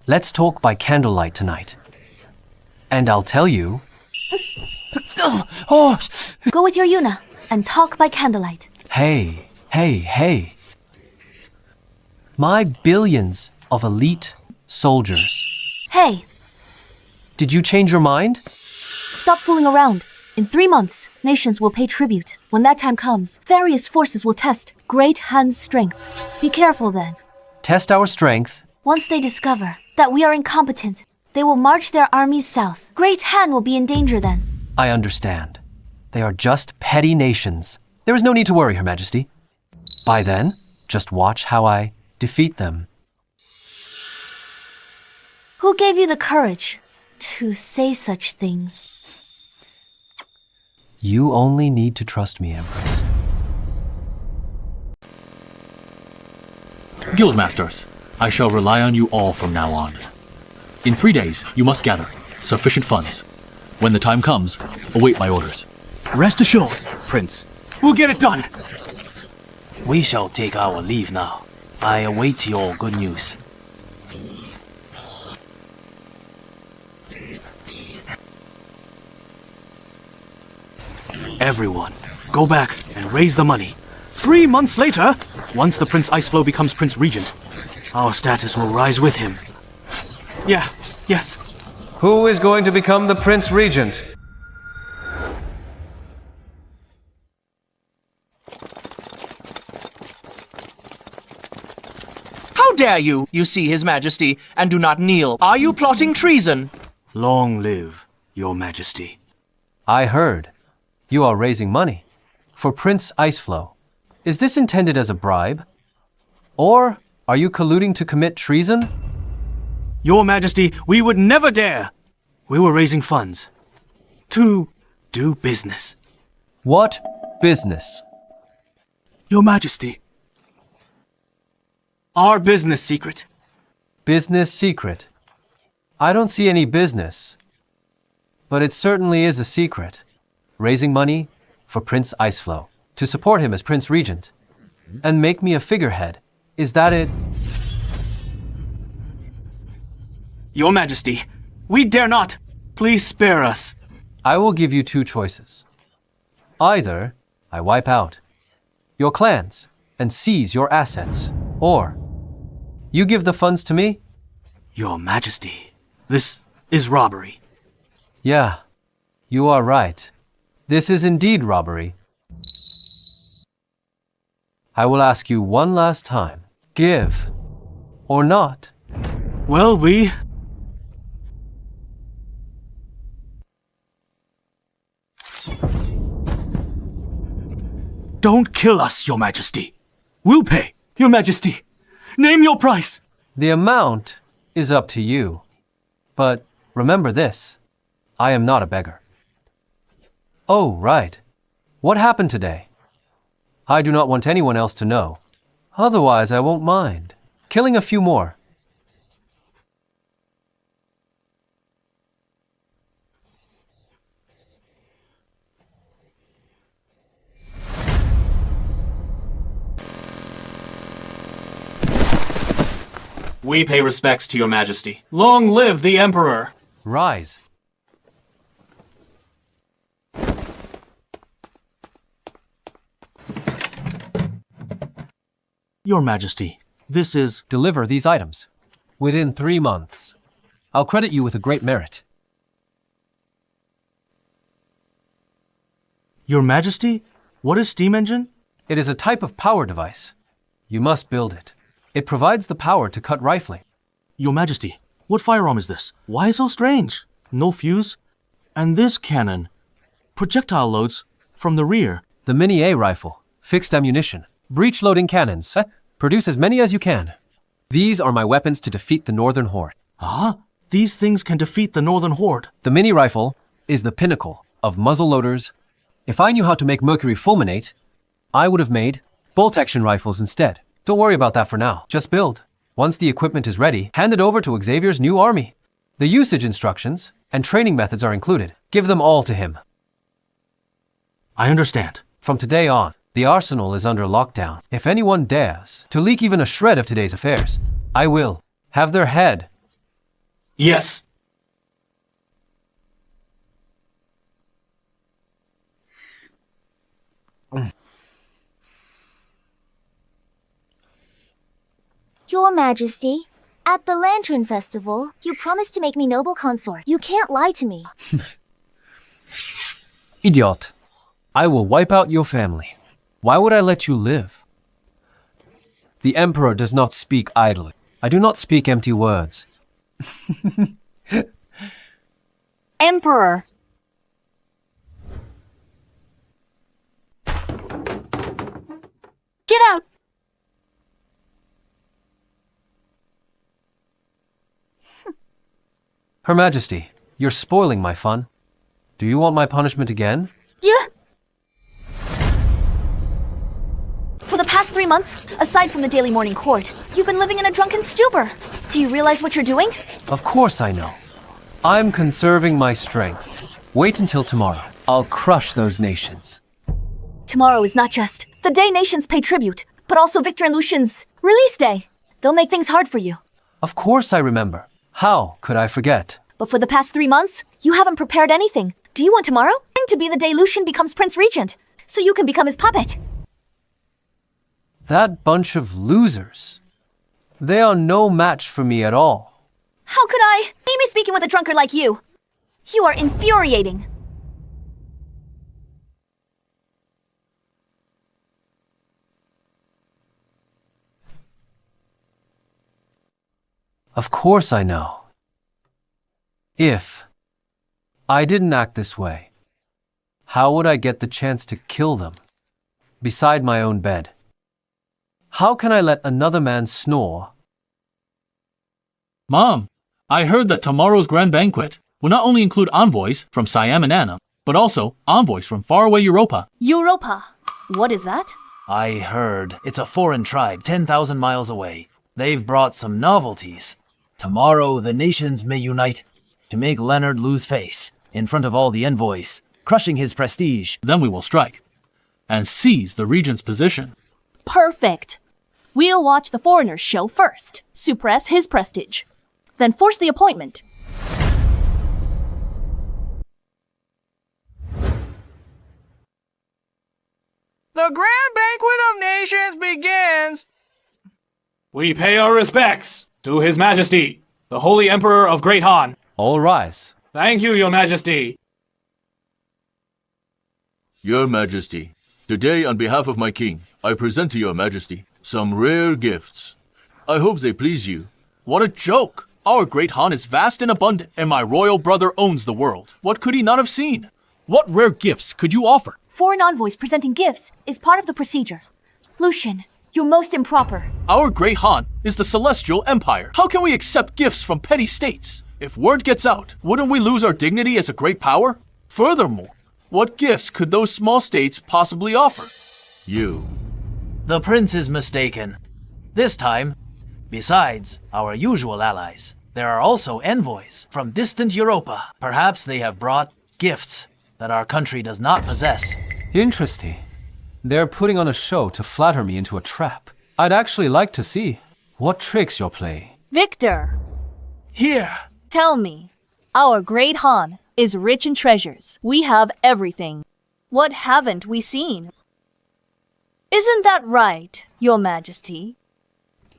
Let's talk by candlelight tonight. And I'll tell you. Go with your Yuna and talk by candlelight. Hey. My billions of elite soldiers. Hey, Did you change your mind? stop fooling around. In 3 months, nations will pay tribute. When that time comes, various forces will test Great Han's strength. Be careful then. Test our strength. Once they discover that we are incompetent, they will march their armies south. Great Han will be in danger then. I understand. They are just petty nations. There is no need to worry, Her Majesty. By then, just watch how I defeat them. Who gave you the courage to say such things? You only need to trust me, Empress. Guildmasters, I shall rely on you all from now on. In 3 days, you must gather sufficient funds. When the time comes, await my orders. Rest assured, Prince, we'll get it done. We shall take our leave now. I await your good news. Everyone, go back and raise the money. 3 months later, Once the Prince Iceflow becomes Prince Regent, our status will rise with him. yeah, yes. Who is going to become the Prince Regent? dare you? You see His Majesty, and do not kneel. Are you plotting treason? Long live your majesty. I heard. You are raising money. For Prince Iceflow. Is this intended as a bribe? Or are you colluding to commit treason? Your majesty, we would never dare. We were raising funds to do business. What business? Your majesty. Our business secret. Business secret. I don't see any business. But it certainly is a secret. Raising money for Prince Iceflow to support him as Prince Regent and make me a figurehead. Is that it? Your majesty, we dare not. Please spare us. I will give you two choices. Either I wipe out your clans and seize your assets, or you give the funds to me? Your majesty, this is robbery. Yeah, you are right. This is indeed robbery. I will ask you one last time. Give or not? Well, we... Don't kill us, Your Majesty. We'll pay. Your Majesty, name your price. The amount is up to you. But remember this, I am not a beggar. Oh, right. What happened today? I do not want anyone else to know. Otherwise, I won't mind. Killing a few more. We pay respects to your majesty. Long live the Emperor! Rise. Your Majesty, this is... Deliver these items. Within 3 months. I'll credit you with a great merit. Your Majesty? What is steam engine? It is a type of power device. You must build it. It provides the power to cut rifling. Your Majesty, what firearm is this? Why so strange? No fuse? And this cannon? Projectile loads from the rear. The Mini-A rifle. Fixed ammunition. Breech-loading cannons. Produce as many as you can. These are my weapons to defeat the Northern Horde. Ah? These things can defeat the Northern Horde. The mini rifle is the pinnacle of muzzle loaders. If I knew how to make mercury fulminate, I would have made bolt-action rifles instead. Don't worry about that for now. Just build. Once the equipment is ready, hand it over to Xavier's new army. The usage instructions and training methods are included. Give them all to him. I understand. From today on, the arsenal is under lockdown. If anyone dares to leak even a shred of today's affairs, I will have their head. Yes. Your Majesty, at the Lantern Festival, you promised to make me noble consort. You can't lie to me. Idiot. I will wipe out your family. Why would I let you live? The Emperor does not speak idly. I do not speak empty words. Emperor. Get out! Her Majesty, you're spoiling my fun. Do you want my punishment again? Yeah. For the past 3 months, aside from the daily morning court, you've been living in a drunken stupor. Do you realize what you're doing? Of course I know. I'm conserving my strength. Wait until tomorrow. I'll crush those nations. Tomorrow is not just the day nations pay tribute, but also Victor and Lucian's release day. They'll make things hard for you. Of course I remember. How could I forget? But for the past 3 months, you haven't prepared anything. Do you want tomorrow to be the day Lucian becomes Prince Regent, so you can become his puppet? That bunch of losers. They are no match for me at all. How could I be speaking with a drunkard like you? You are infuriating. Of course I know. If I didn't act this way, how would I get the chance to kill them? Beside my own bed. How can I let another man snore? Mom, I heard that tomorrow's grand banquet will not only include envoys from Siam and Anna, but also envoys from faraway Europa. Europa? What is that? I heard it's a foreign tribe 10,000 miles away. They've brought some novelties. Tomorrow the nations may unite to make Leonard lose face in front of all the envoys, crushing his prestige. Then we will strike and seize the regent's position. Perfect. We'll watch the foreigner's show first, suppress his prestige, then force the appointment. The Grand Banquet of Nations begins! We pay our respects to His Majesty, the Holy Emperor of Great Han. All rise. Thank you, Your Majesty. Your Majesty, today on behalf of my king, I present to Your Majesty some rare gifts. I hope they please you. What a joke! Our great Han is vast and abundant, and my royal brother owns the world. What could he not have seen? What rare gifts could you offer? Foreign envoys presenting gifts is part of the procedure. Lucian, you're most improper. Our great Han is the celestial empire. How can we accept gifts from petty states? If word gets out, wouldn't we lose our dignity as a great power? Furthermore, what gifts could those small states possibly offer? You. The prince is mistaken. This time, besides our usual allies, there are also envoys from distant Europa. Perhaps they have brought gifts that our country does not possess. Interesting. They're putting on a show to flatter me into a trap. I'd actually like to see what tricks you'll play. Victor, Here! tell me, our great Han is rich in treasures. We have everything. What haven't we seen? Isn't that right, Your Majesty?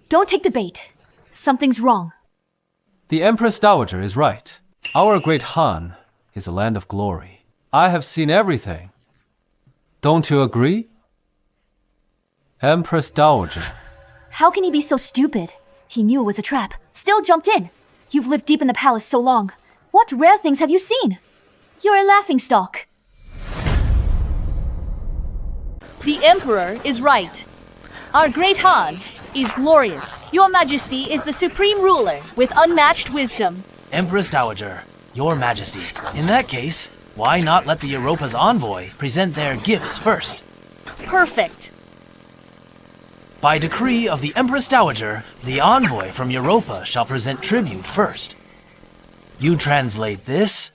Don't take the bait. Something's wrong. The Empress Dowager is right. Our great Han is a land of glory. I have seen everything. Don't you agree? Empress Dowager. How can he be so stupid? He knew it was a trap. Still jumped in. You've lived deep in the palace so long. What rare things have you seen? You're a laughingstock. The Emperor is right. Our great Han is glorious. Your Majesty is the supreme ruler with unmatched wisdom. Empress Dowager, Your Majesty. In that case, why not let the Europa's envoy present their gifts first? Perfect. By decree of the Empress Dowager, the envoy from Europa shall present tribute first. You translate this.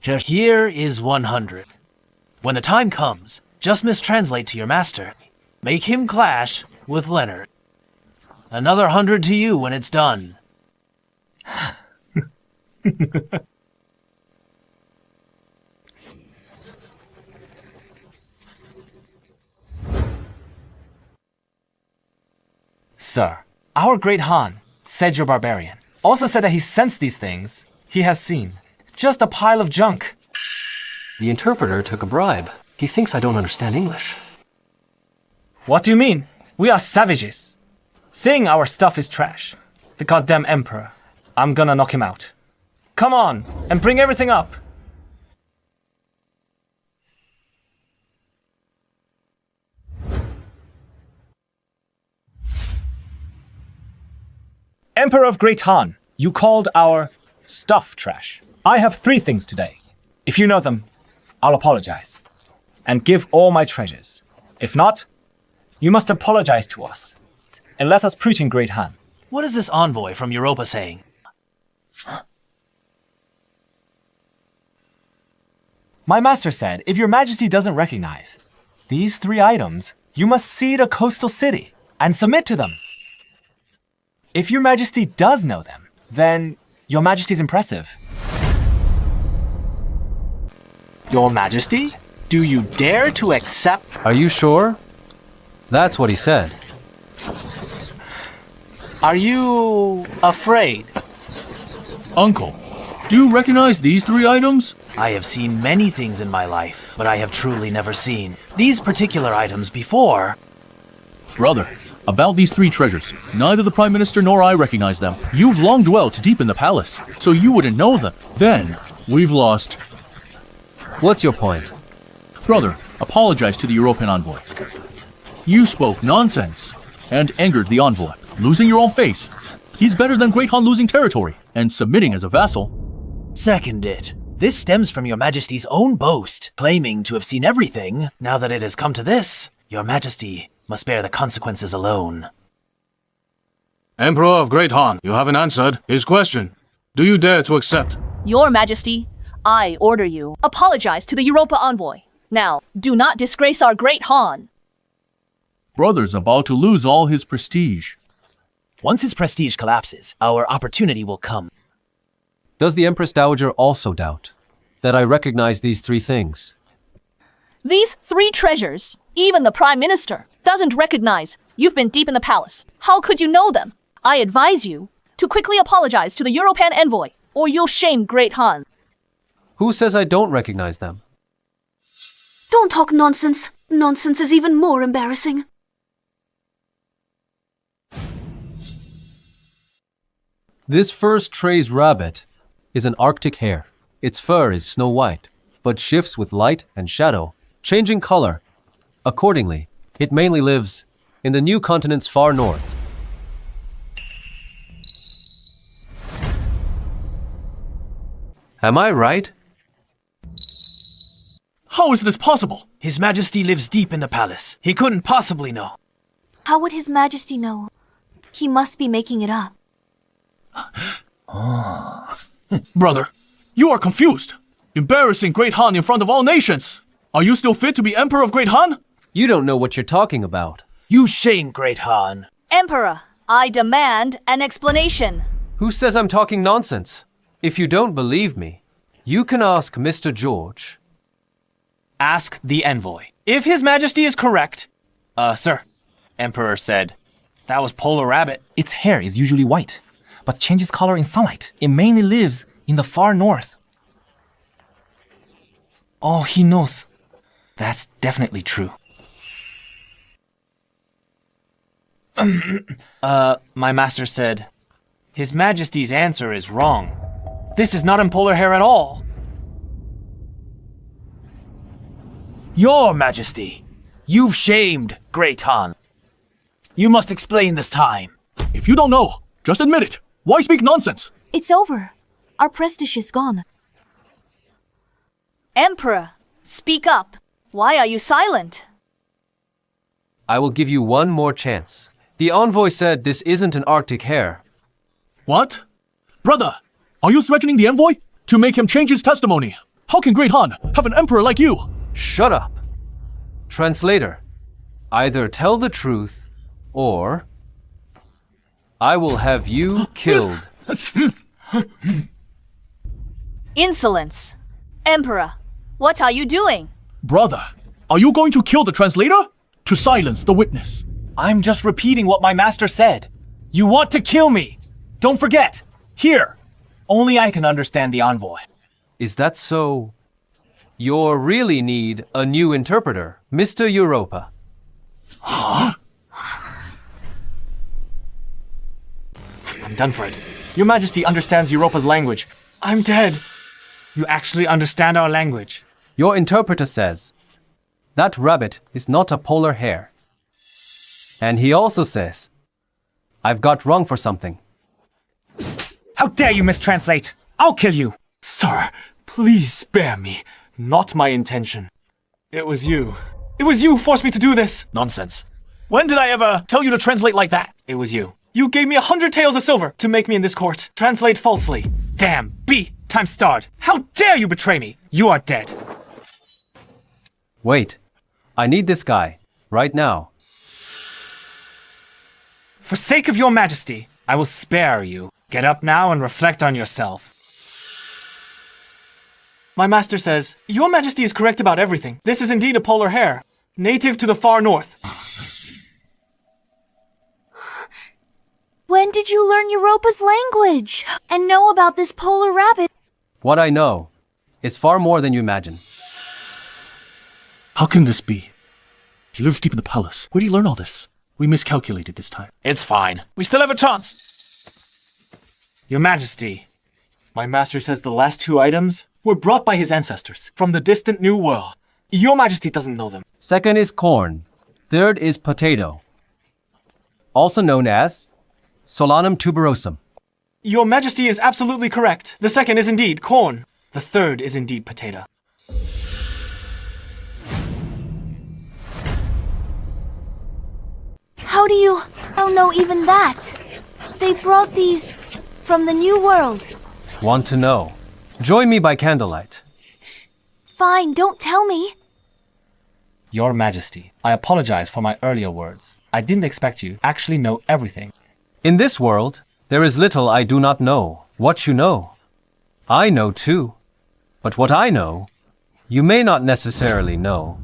Here is 100. When the time comes, just mistranslate to your master. Make him clash with Leonard. Another 100 to you when it's done. Sir, our great Han said you're barbarian. Also said that he sensed these things he has seen. Just a pile of junk. The interpreter took a bribe. He thinks I don't understand English. What do you mean? We are savages. Saying our stuff is trash. The goddamn emperor. I'm gonna knock him out. Come on, and bring everything up. Emperor of Great Han, you called our stuff trash. I have 3 things today. If you know them, I'll apologize. And give all my treasures. If not, you must apologize to us. And let us preach in Great Han. What is this envoy from Europa saying? My master said, if your majesty doesn't recognize these 3 items, you must cede a coastal city and submit to them. If your majesty does know them, then your majesty's impressive. Your majesty? Do you dare to accept? Are you sure? That's what he said. Are you afraid? Uncle, do you recognize these 3 items? I have seen many things in my life, but I have truly never seen these particular items before. Brother, About these three treasures, neither the Prime Minister nor I recognize them. You've long dwelt deep in the palace, so you wouldn't know them. Then, we've lost... What's your point? Brother, apologize to the European envoy. You spoke nonsense and angered the envoy, losing your own face. He's better than Great Han losing territory and submitting as a vassal. Second it. This stems from your majesty's own boast, claiming to have seen everything. Now that it has come to this, your majesty must bear the consequences alone. Emperor of Great Han, you haven't answered his question. Do you dare to accept? Your Majesty, I order you, apologize to the Europa envoy. Now, do not disgrace our great Han. Brother's about to lose all his prestige. Once his prestige collapses, our opportunity will come. Does the Empress Dowager also doubt that I recognize these three things? These three treasures, even the Prime Minister doesn't recognize. You've been deep in the palace. How could you know them? I advise you to quickly apologize to the European envoy, or you'll shame Great Han. Who says I don't recognize them? Don't talk nonsense. Nonsense is even more embarrassing. This first tray's rabbit is an Arctic hare. Its fur is snow white, but shifts with light and shadow, changing color. Accordingly, it mainly lives in the new continent's far north. Am I right? How is this possible? His Majesty lives deep in the palace. He couldn't possibly know. How would His Majesty know? He must be making it up. Brother, you are confused. Embarrassing Great Han in front of all nations. Are you still fit to be Emperor of Great Han? You don't know what you're talking about. You shame Great Han. Emperor, I demand an explanation. Who says I'm talking nonsense? If you don't believe me, you can ask Mr. George. Ask the envoy. If His Majesty is correct... sir, Emperor said, that was polar rabbit. Its hair is usually white, but changes color in sunlight. It mainly lives in the far north. Oh, he knows. That's definitely true. My master said, His Majesty's answer is wrong. This is not in polar hair at all. Your Majesty, you've shamed Great Han. You must explain this time. If you don't know, just admit it. Why speak nonsense? It's over. Our prestige is gone. Emperor, speak up. Why are you silent? I will give you one more chance. The envoy said this isn't an Arctic hare. What? Brother, are you threatening the envoy to make him change his testimony? How can Great Han have an emperor like you? Shut up. Translator, either tell the truth or I will have you killed. Insolence. Emperor, what are you doing? Brother, are you going to kill the translator? To silence the witness. I'm just repeating what my master said. You want to kill me. Don't forget. Here. Only I can understand the envoy. Is that so? You really need a new interpreter, Mr. Europa. I'm done for it. Your Majesty understands Europa's language. I'm dead. You actually understand our language. Your interpreter says that rabbit is not a polar hare. And he also says I've got wrong for something. How dare you mistranslate? I'll kill you. Sir, please spare me. Not my intention. It was you. It was you who forced me to do this. Nonsense. When did I ever tell you to translate like that? It was you. You gave me 100 taels of silver to make me in this court. Translate falsely. Damn, B times starred. How dare you betray me? You are dead. Wait. I need this guy. Right now. For sake of your Majesty, I will spare you. Get up now and reflect on yourself. My master says, Your Majesty is correct about everything. This is indeed a polar hare, native to the far north. When did you learn Europa's language and know about this polar rabbit? What I know is far more than you imagine. How can this be? He lives deep in the palace. Where did he learn all this? We miscalculated this time. It's fine. We still have a chance. Your Majesty, my master says the last two items were brought by his ancestors from the distant New World. Your Majesty doesn't know them. Second is corn. Third is potato, also known as Solanum tuberosum. Your Majesty is absolutely correct. The second is indeed corn. The third is indeed potato. How do you... I don't know even that. They brought these from the New World. Want to know? Join me by candlelight. Fine, don't tell me. Your Majesty, I apologize for my earlier words. I didn't expect you actually know everything. In this world, there is little I do not know. What you know, I know too. But what I know, you may not necessarily know.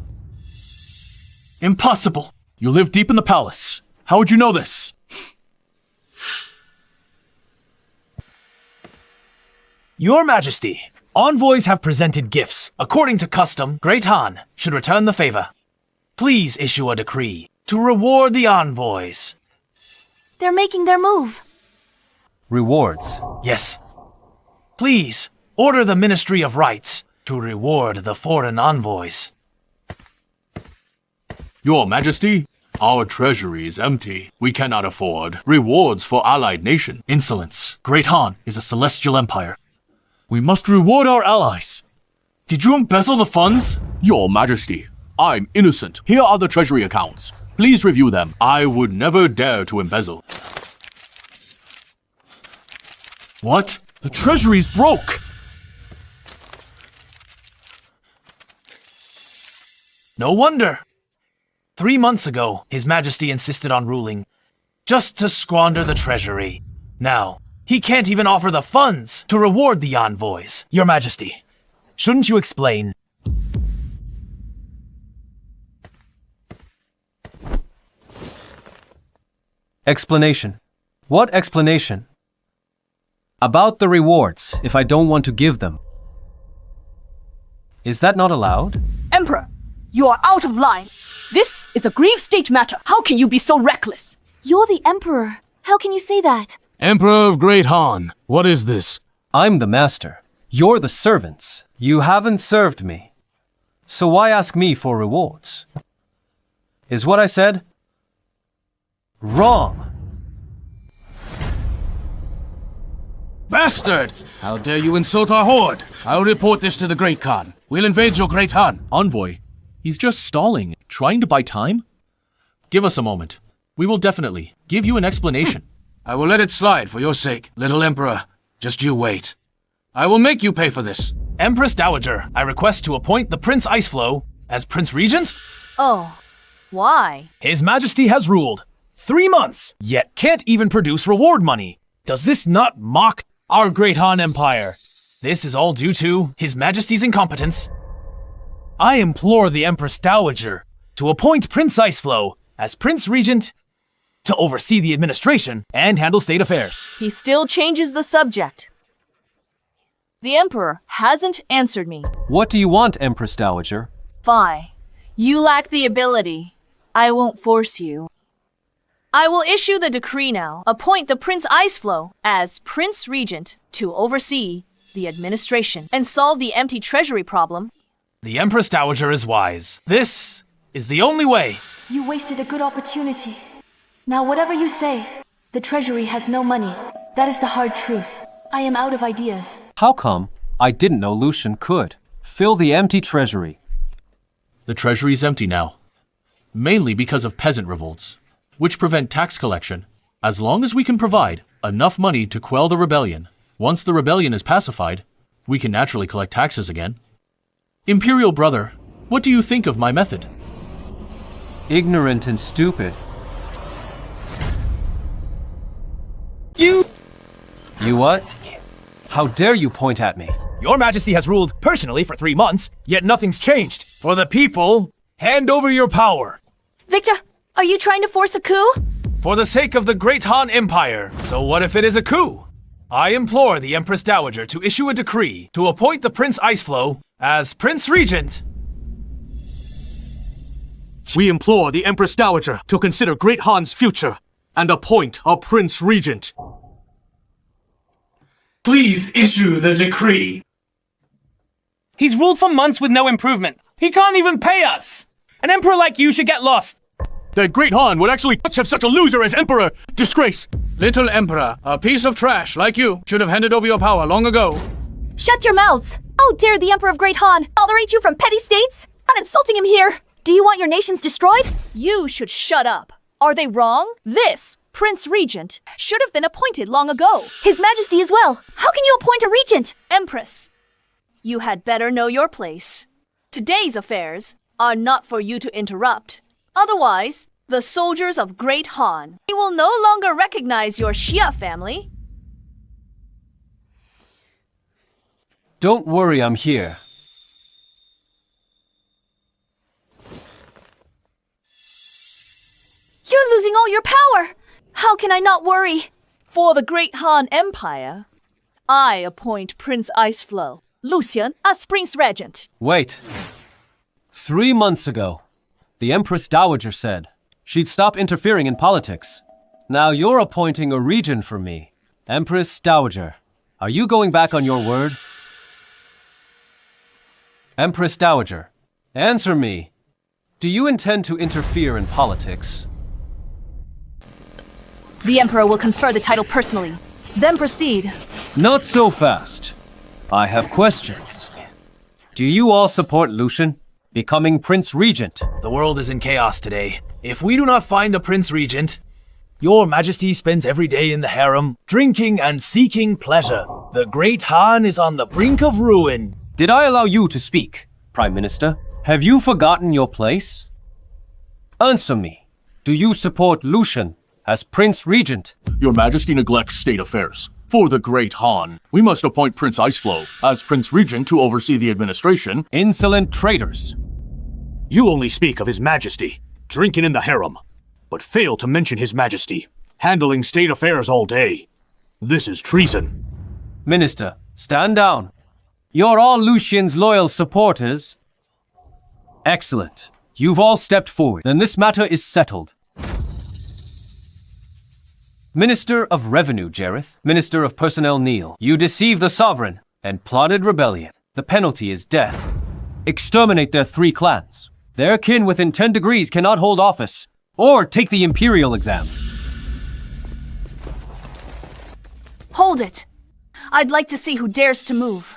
Impossible! You live deep in the palace. How would you know this? Your Majesty, envoys have presented gifts. According to custom, Great Han should return the favor. Please issue a decree to reward the envoys. They're making their move. Rewards. Yes. Please, order the Ministry of Rights to reward the foreign envoys. Your Majesty, our treasury is empty. We cannot afford rewards for allied nation. Insolence. Great Han is a celestial empire. We must reward our allies. Did you embezzle the funds? Your Majesty, I'm innocent. Here are the treasury accounts. Please review them. I would never dare to embezzle. What? The treasury's broke! No wonder. 3 months ago, His Majesty insisted on ruling, just to squander the treasury. Now, he can't even offer the funds to reward the envoys. Your Majesty, shouldn't you explain? Explanation. What explanation? About the rewards, if I don't want to give them. Is that not allowed? Emperor, you are out of line. This is a grave state matter. How can you be so reckless? You're the Emperor. How can you say that? Emperor of Great Han, what is this? I'm the master. You're the servants. You haven't served me. So why ask me for rewards? Is what I said wrong? Bastard! How dare you insult our horde? I'll report this to the Great Khan. We'll invade your Great Han. Envoy, he's just stalling, trying to buy time? Give us a moment. We will definitely give you an explanation. I will let it slide for your sake, little Emperor. Just you wait. I will make you pay for this. Empress Dowager, I request to appoint the Prince Iceflow as Prince Regent. Oh, why? His Majesty has ruled 3 months, yet can't even produce reward money. Does this not mock our Great Han Empire? This is all due to His Majesty's incompetence. I implore the Empress Dowager to appoint Prince Iceflow as Prince Regent to oversee the administration and handle state affairs. He still changes the subject. The Emperor hasn't answered me. What do you want, Empress Dowager? Fine. You lack the ability. I won't force you. I will issue the decree now. Appoint the Prince Iceflow as Prince Regent to oversee the administration and solve the empty treasury problem. The Empress Dowager is wise. This is the only way. You wasted a good opportunity. Now whatever you say, the treasury has no money. That is the hard truth. I am out of ideas. How come? I didn't know Lucian could. Fill the empty treasury. The treasury's empty now. Mainly because of peasant revolts, which prevent tax collection. As long as we can provide enough money to quell the rebellion, once the rebellion is pacified, we can naturally collect taxes again. Imperial brother, what do you think of my method? Ignorant and stupid. You what? How dare you point at me? Your Majesty has ruled personally for 3 months, yet nothing's changed. For the people, hand over your power. Victor, are you trying to force a coup? For the sake of the Great Han Empire. So what if it is a coup? I implore the Empress Dowager to issue a decree to appoint the Prince Iceflow as Prince Regent We implore the Empress Dowager to consider Great Han's future and appoint a Prince Regent. Please issue the decree. He's ruled for months with no improvement. He can't even pay us. An emperor like you should get lost. That Great Han would actually have such a loser as emperor. Disgrace. Little Emperor, a piece of trash like you should have handed over your power long ago. Shut your mouths! How dare the Emperor of Great Han tolerate you from petty states? Not insulting him here! Do you want your nations destroyed? You should shut up. Are they wrong? This Prince Regent should have been appointed long ago. His Majesty as well. How can you appoint a regent? Empress, you had better know your place. Today's affairs are not for you to interrupt. Otherwise, the soldiers of Great Han will no longer recognize your Xia family. Don't worry, I'm here. You're losing all your power! How can I not worry? For the Great Han Empire, I appoint Prince Iceflow Lucian as Prince Regent. Wait. 3 months ago, the Empress Dowager said she'd stop interfering in politics. Now you're appointing a regent for me. Empress Dowager, are you going back on your word? Empress Dowager, answer me. Do you intend to interfere in politics? The Emperor will confer the title personally. Then proceed. Not so fast. I have questions. Do you all support Lucian becoming Prince Regent? The world is in chaos today. If we do not find a Prince Regent, your Majesty spends every day in the harem, drinking and seeking pleasure. The Great Han is on the brink of ruin. Did I allow you to speak, Prime Minister? Have you forgotten your place? Answer me. Do you support Lucian as Prince Regent? Your Majesty neglects state affairs. For the Great Han, we must appoint Prince Iceflow as Prince Regent to oversee the administration. Insolent traitors. You only speak of His Majesty, drinking in the harem, but fail to mention His Majesty, handling state affairs all day. This is treason. Minister, stand down. You're all Lucian's loyal supporters. Excellent. You've all stepped forward. Then this matter is settled. Minister of Revenue, Jareth. Minister of Personnel, Neil. You deceived the sovereign and plotted rebellion. The penalty is death. Exterminate their 3 clans. Their kin within 10 degrees cannot hold office or take the imperial exams. Hold it. I'd like to see who dares to move.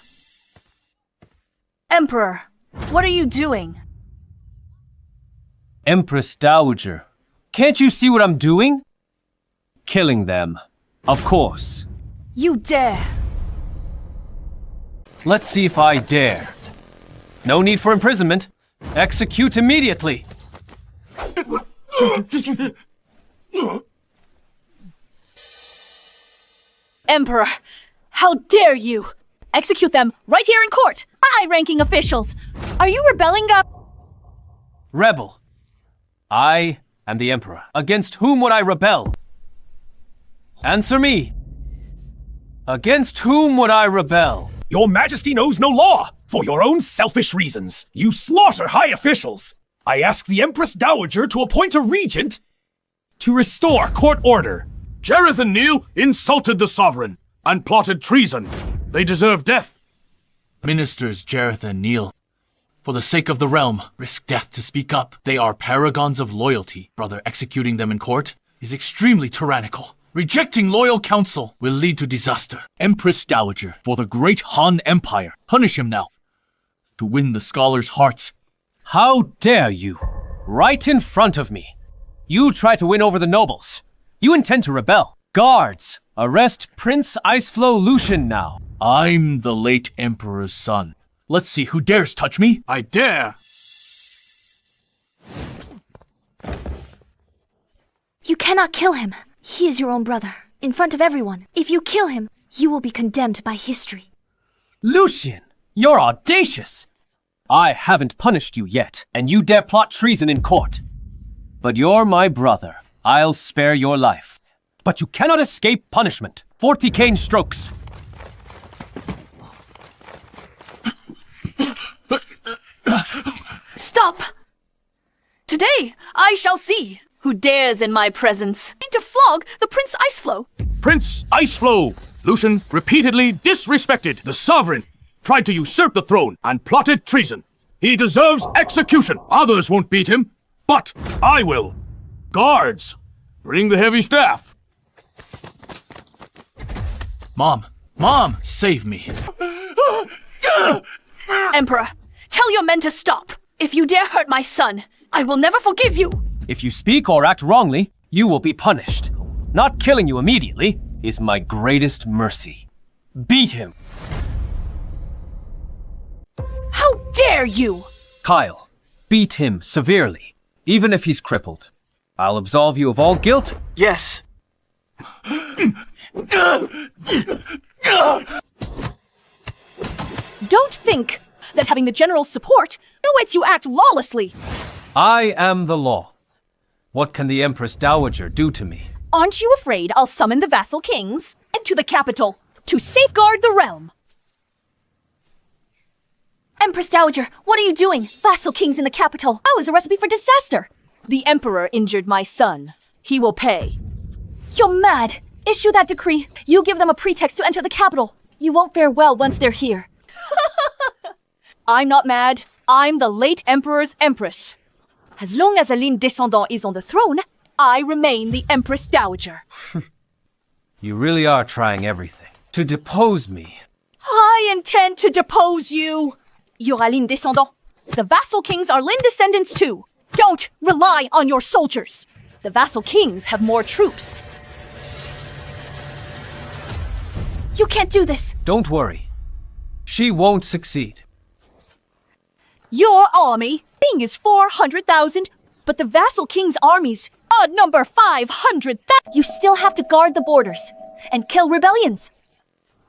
Emperor, what are you doing? Empress Dowager, can't you see what I'm doing? Killing them, of course. You dare. Let's see if I dare. No need for imprisonment. Execute immediately. Emperor, how dare you! Execute them right here in court! High-ranking officials! Are you rebelling, Rebel. I am the Emperor. Against whom would I rebel? Answer me. Against whom would I rebel? Your Majesty knows no law. For your own selfish reasons, you slaughter high officials. I ask the Empress Dowager to appoint a regent to restore court order. Jareth and Neil insulted the sovereign and plotted treason. They deserve death. Ministers Jareth and Neil, for the sake of the realm, risk death to speak up. They are paragons of loyalty. Brother, executing them in court is extremely tyrannical. Rejecting loyal counsel will lead to disaster. Empress Dowager, for the Great Han Empire. Punish him now. To win the scholars' hearts. How dare you? Right in front of me. You try to win over the nobles. You intend to rebel. Guards, arrest Prince Iceflow Lucian now. I'm the late Emperor's son. Let's see who dares touch me. I dare. You cannot kill him. He is your own brother, in front of everyone. If you kill him, you will be condemned by history. Lucian, you're audacious. I haven't punished you yet, and you dare plot treason in court. But you're my brother. I'll spare your life. But you cannot escape punishment. 40 cane strokes. Stop! Today, I shall see who dares in my presence to flog the Prince Iceflow. Prince Iceflow! Lucian repeatedly disrespected the sovereign, tried to usurp the throne, and plotted treason. He deserves execution. Others won't beat him, but I will. Guards, bring the heavy staff. Mom! Mom! Save me! Emperor, tell your men to stop. If you dare hurt my son, I will never forgive you. If you speak or act wrongly, you will be punished. Not killing you immediately is my greatest mercy. Beat him. How dare you! Kyle, beat him severely, even if he's crippled. I'll absolve you of all guilt. Yes. Don't think that having the general's support lets you act lawlessly. I am the law. What can the Empress Dowager do to me? Aren't you afraid I'll summon the vassal kings into the capital to safeguard the realm? Empress Dowager, what are you doing? Vassal kings in the capital. That was a recipe for disaster. The emperor injured my son. He will pay. You're mad. Issue that decree. You give them a pretext to enter the capital. You won't fare well once they're here. I'm not mad. I'm the late emperor's empress. As long as a ligne descendant is on the throne, I remain the Empress Dowager. You really are trying everything to depose me. I intend to depose you. You're a ligne descendant. The vassal kings are ligne descendants too. Don't rely on your soldiers. The vassal kings have more troops. You can't do this. Don't worry. She won't succeed. Your army is 400,000, but the vassal king's armies number 500,000. You still have to guard the borders and kill rebellions.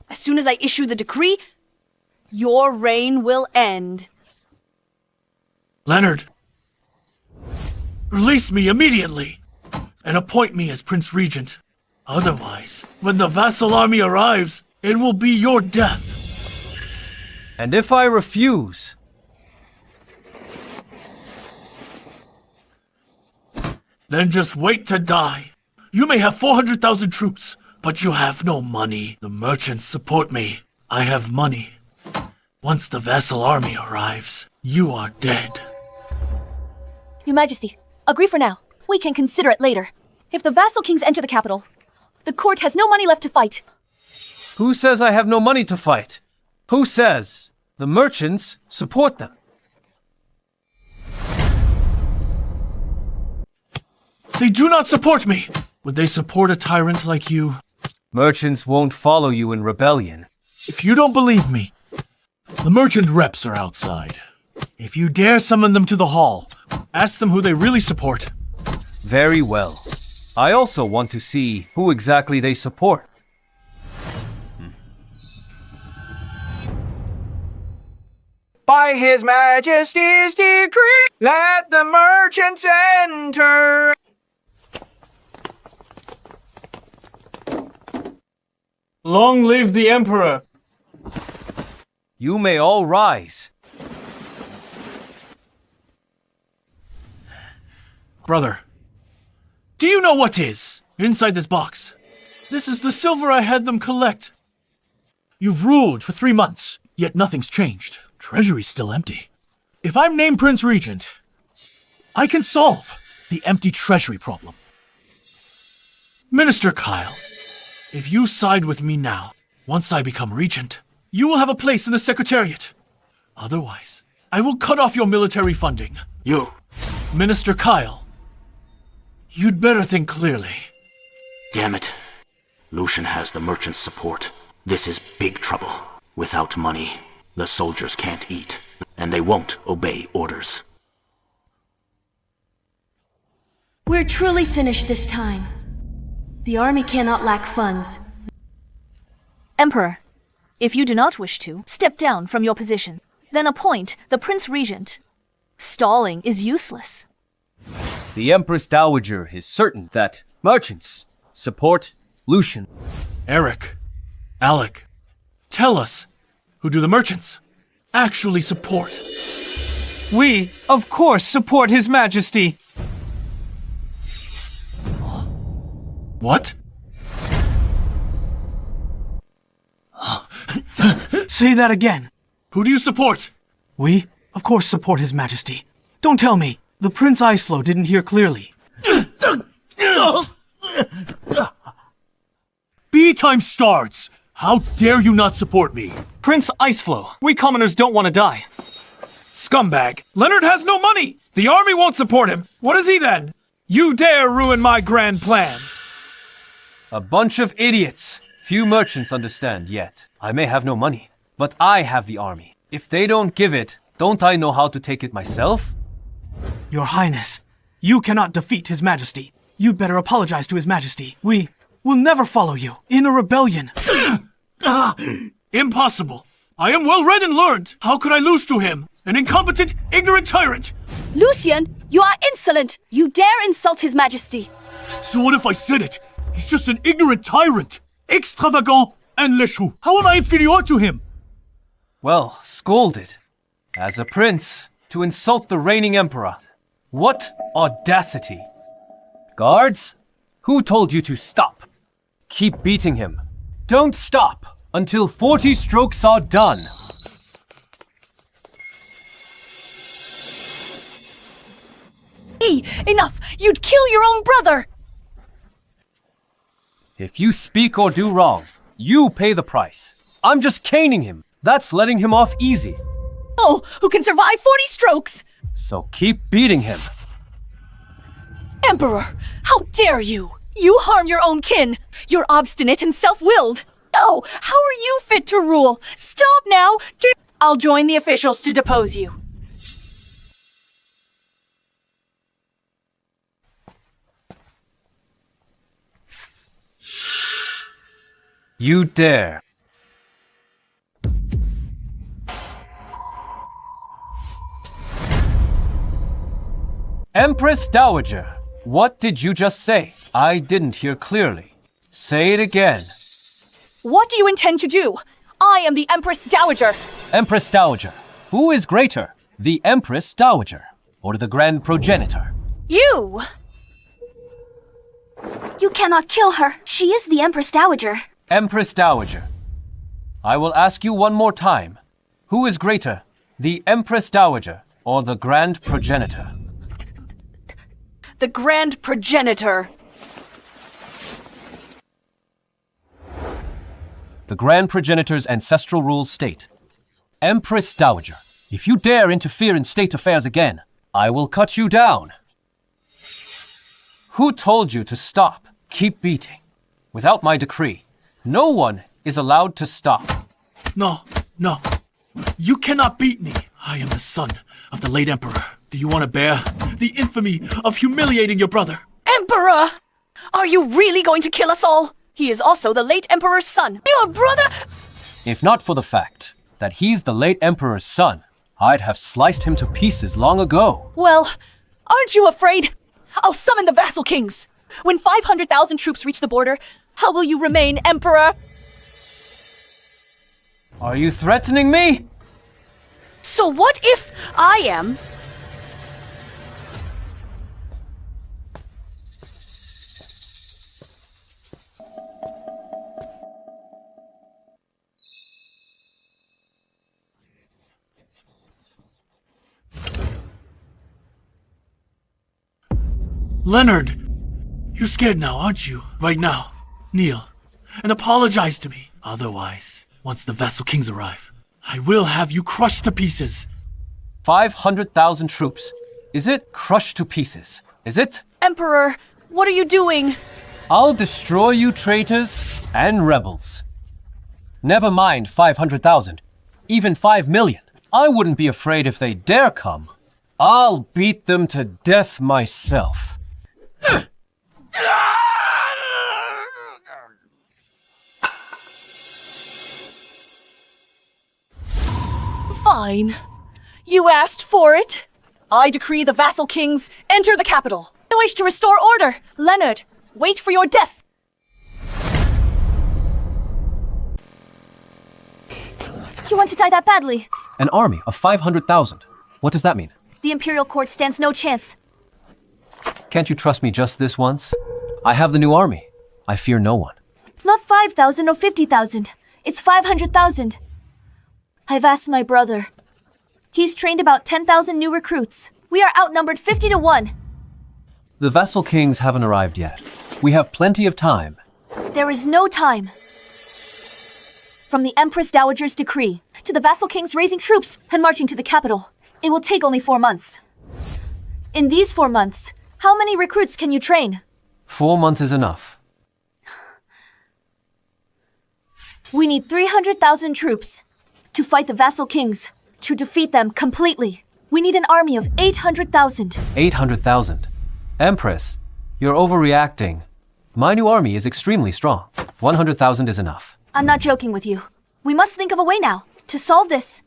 As soon as I issue the decree, your reign will end. Leonard! Release me immediately and appoint me as Prince Regent. Otherwise, when the vassal army arrives, it will be your death. And if I refuse? Then just wait to die. You may have 400,000 troops, but you have no money. The merchants support me. I have money. Once the vassal army arrives, you are dead. Your Majesty, agree for now. We can consider it later. If the vassal kings enter the capital, the court has no money left to fight. Who says I have no money to fight? Who says the merchants support them? They do not support me. Would they support a tyrant like you? Merchants won't follow you in rebellion. If you don't believe me, the merchant reps are outside. If you dare summon them to the hall, ask them who they really support. Very well. I also want to see who exactly they support. By His Majesty's decree, let the merchants enter. Long live the Emperor! You may all rise. Brother, do you know what is inside this box? This is the silver I had them collect. You've ruled for 3 months, yet nothing's changed. Treasury's still empty. If I'm named Prince Regent, I can solve the empty treasury problem. Minister Kyle, if you side with me now, once I become regent, you will have a place in the Secretariat. Otherwise, I will cut off your military funding. You, Minister Kyle, you'd better think clearly. Damn it. Lucian has the merchant's support. This is big trouble. Without money, the soldiers can't eat, and they won't obey orders. We're truly finished this time. The army cannot lack funds. Emperor, if you do not wish to, step down from your position. Then appoint the Prince Regent. Stalling is useless. The Empress Dowager is certain that merchants support Lucian. Eric, Alec, tell us, who do the merchants actually support? We, of course, support His Majesty. What? Say that again. Who do you support? We, of course, support His Majesty. Don't tell me. The Prince Iceflow didn't hear clearly. B times stars! How dare you not support me? Prince Iceflow, we commoners don't want to die. Scumbag! Leonard has no money! The army won't support him! What is he then? You dare ruin my grand plan! A bunch of idiots. Few merchants understand yet. I may have no money, but I have the army. If they don't give it, don't I know how to take it myself? Your Highness, you cannot defeat His Majesty. You'd better apologize to His Majesty. We will never follow you in a rebellion. Impossible! I am well read and learned! How could I lose to him? An incompetent, ignorant tyrant! Lucian, you are insolent! You dare insult His Majesty! So what if I said it? He's just an ignorant tyrant! Extravagant and léchou! How am I inferior to him? Well, scolded. As a prince, to insult the reigning emperor. What audacity! Guards, who told you to stop? Keep beating him. Don't stop until 40 strokes are done. Enough! You'd kill your own brother! If you speak or do wrong, you pay the price. I'm just caning him. That's letting him off easy. Oh, who can survive 40 strokes? So keep beating him. Emperor, how dare you! You harm your own kin! You're obstinate and self-willed! Oh, how are you fit to rule? Stop now! I'll join the officials to depose you. You dare. Empress Dowager, what did you just say? I didn't hear clearly. Say it again. What do you intend to do? I am the Empress Dowager. Empress Dowager, who is greater? The Empress Dowager or the Grand Progenitor? You! You cannot kill her. She is the Empress Dowager. Empress Dowager, I will ask you one more time. Who is greater, the Empress Dowager or the Grand Progenitor? The Grand Progenitor. The Grand Progenitor's ancestral rules state, Empress Dowager, if you dare interfere in state affairs again, I will cut you down. Who told you to stop? Keep beating. Without my decree, no one is allowed to stop. No. You cannot beat me. I am the son of the late emperor. Do you want to bear the infamy of humiliating your brother? Emperor! Are you really going to kill us all? He is also the late emperor's son. Your brother! If not for the fact that he's the late emperor's son, I'd have sliced him to pieces long ago. Well, aren't you afraid? I'll summon the Vassal Kings. When 500,000 troops reach the border, how will you remain emperor? Are you threatening me? So what if I am... Leonard! You're scared now, aren't you? Right now. Kneel and apologize to me. Otherwise, once the Vassal Kings arrive, I will have you crushed to pieces. 500,000 troops. Is it crushed to pieces? Is it? Emperor, what are you doing? I'll destroy you traitors and rebels. Never mind 500,000. Even 5 million. I wouldn't be afraid if they dare come. I'll beat them to death myself. Fine. You asked for it. I decree the Vassal Kings enter the capital. I wish to restore order. Leonard, wait for your death. You want to die that badly? An army of 500,000. What does that mean? The Imperial Court stands no chance. Can't you trust me just this once? I have the new army. I fear no one. Not 5,000 or 50,000. It's 500,000. I've asked my brother. He's trained about 10,000 new recruits. We are outnumbered 50 to 1. The Vassal Kings haven't arrived yet. We have plenty of time. There is no time. From the Empress Dowager's decree to the Vassal Kings raising troops and marching to the capital, it will take only 4 months. In these 4 months, how many recruits can you train? 4 months is enough. We need 300,000 troops to fight the Vassal Kings, to defeat them completely. We need an army of 800,000. 800,000. Empress, you're overreacting. My new army is extremely strong. 100,000 is enough. I'm not joking with you. We must think of a way now to solve this.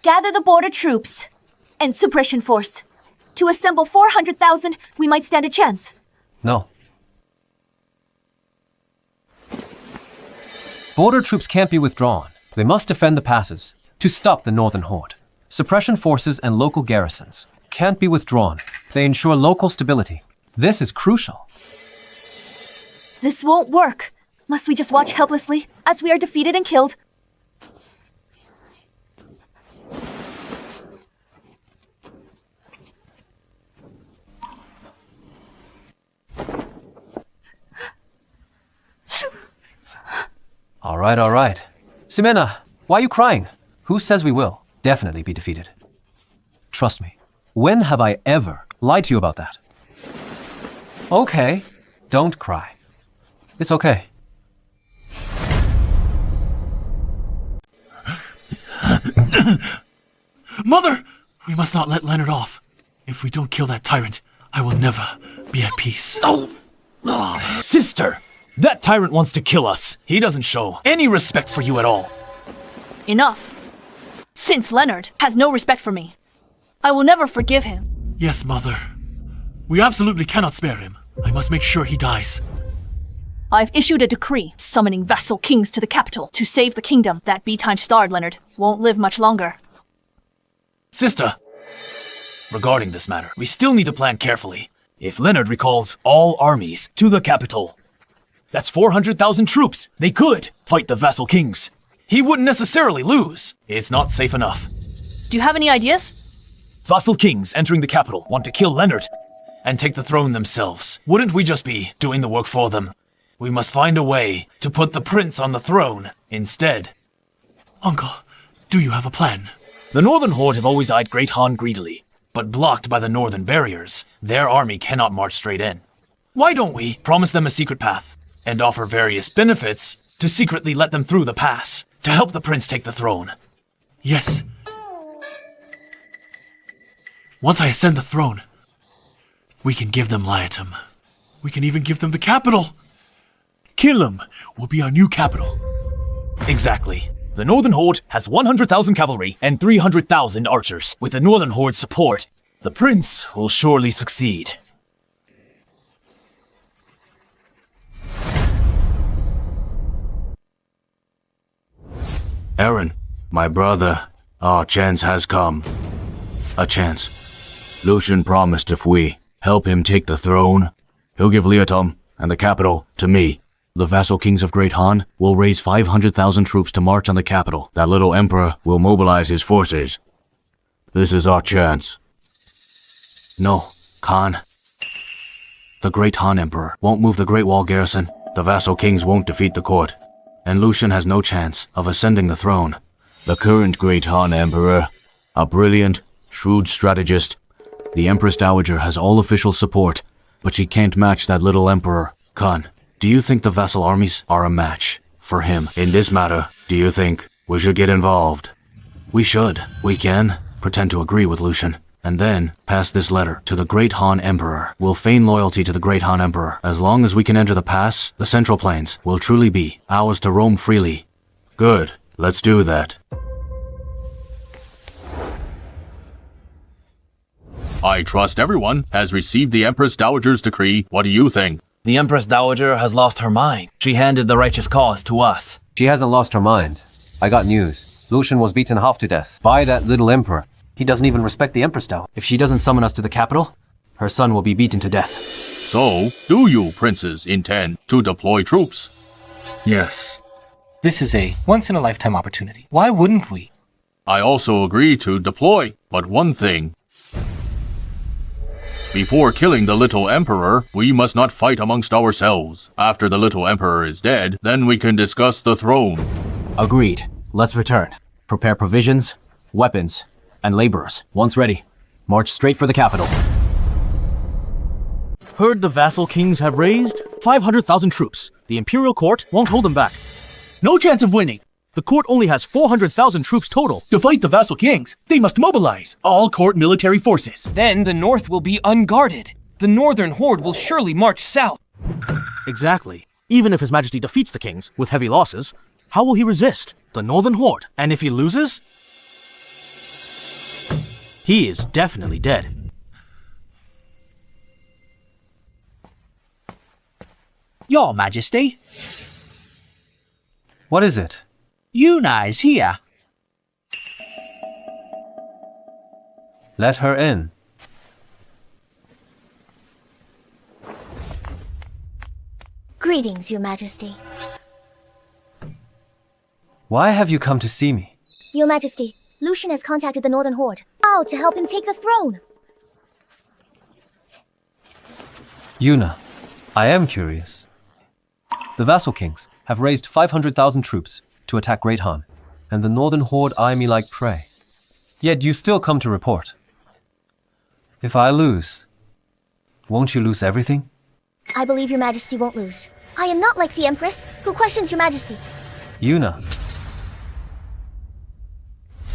Gather the border troops and suppression force. To assemble 400,000, we might stand a chance. No. Border troops can't be withdrawn. They must defend the passes to stop the Northern Horde. Suppression forces and local garrisons can't be withdrawn. They ensure local stability. This is crucial. This won't work. Must we just watch helplessly as we are defeated and killed? All right. Ximena, why are you crying? Who says we will definitely be defeated? Trust me. When have I ever lied to you about that? Okay, don't cry. It's okay. Mother! We must not let Leonard off. If we don't kill that tyrant, I will never be at peace. Sister! That tyrant wants to kill us. He doesn't show any respect for you at all. Enough. Since Leonard has no respect for me, I will never forgive him. Yes, Mother. We absolutely cannot spare him. I must make sure he dies. I've issued a decree summoning Vassal Kings to the capital to save the kingdom. That B-time-starred Leonard won't live much longer. Sister, regarding this matter, we still need to plan carefully. If Leonard recalls all armies to the capital, that's 400,000 troops. They could fight the Vassal Kings. He wouldn't necessarily lose. It's not safe enough. Do you have any ideas? Vassal Kings entering the capital want to kill Leonard and take the throne themselves. Wouldn't we just be doing the work for them? We must find a way to put the prince on the throne instead. Uncle, do you have a plan? The Northern Horde have always eyed Great Han greedily, but blocked by the northern barriers, their army cannot march straight in. Why don't we promise them a secret path and offer various benefits to secretly let them through the pass to help the prince take the throne? Yes. Once I ascend the throne, we can give them Liatum. We can even give them the capital. Killam will be our new capital. Exactly. The Northern Horde has 100,000 cavalry and 300,000 archers. With the Northern Horde's support, the prince will surely succeed. Aaron, my brother, our chance has come. A chance. Lucian promised if we help him take the throne, he'll give Liatum and the capital to me. The Vassal Kings of Great Han will raise 500,000 troops to march on the capital. That little emperor will mobilize his forces. This is our chance. No, Khan. The Great Han Emperor won't move the Great Wall garrison. The Vassal Kings won't defeat the court. And Lucian has no chance of ascending the throne. The current Great Han Emperor, a brilliant, shrewd strategist. The Empress Dowager has all official support, but she can't match that little emperor. Khan, do you think the vassal armies are a match for him? In this matter, do you think we should get involved? We should. We can pretend to agree with Lucian, and then pass this letter to the Great Han Emperor. We'll feign loyalty to the Great Han Emperor. As long as we can enter the pass, the Central Plains will truly be ours to roam freely. Good. Let's do that. I trust everyone has received the Empress Dowager's decree. What do you think? The Empress Dowager has lost her mind. She handed the righteous cause to us. She hasn't lost her mind. I got news. Lucian was beaten half to death by that little emperor. He doesn't even respect the Empress Dowager. If she doesn't summon us to the capital, her son will be beaten to death. So, do you, princes, intend to deploy troops? Yes. This is a once-in-a-lifetime opportunity. Why wouldn't we? I also agree to deploy, but one thing. Before killing the little emperor, we must not fight amongst ourselves. After the little emperor is dead, then we can discuss the throne. Agreed. Let's return. Prepare provisions, weapons, and laborers. Once ready, march straight for the capital. Heard the vassal kings have raised 500,000 troops. The imperial court won't hold them back. No chance of winning. The court only has 400,000 troops total. To fight the vassal kings, they must mobilize all court military forces. Then the north will be unguarded. The northern horde will surely march south. Exactly. Even if His Majesty defeats the kings with heavy losses, how will he resist the northern horde? And if he loses, he is definitely dead. Your Majesty, What is it? Yuna is here. Let her in. Greetings, Your Majesty. Why have you come to see me? Your Majesty, Lucian has contacted the Northern Horde. To help him take the throne. Yuna, I am curious. The vassal kings have raised 500,000 troops to attack Great Han, and the Northern Horde eye me like prey. Yet you still come to report. If I lose, won't you lose everything? I believe Your Majesty won't lose. I am not like the Empress, who questions Your Majesty. Yuna,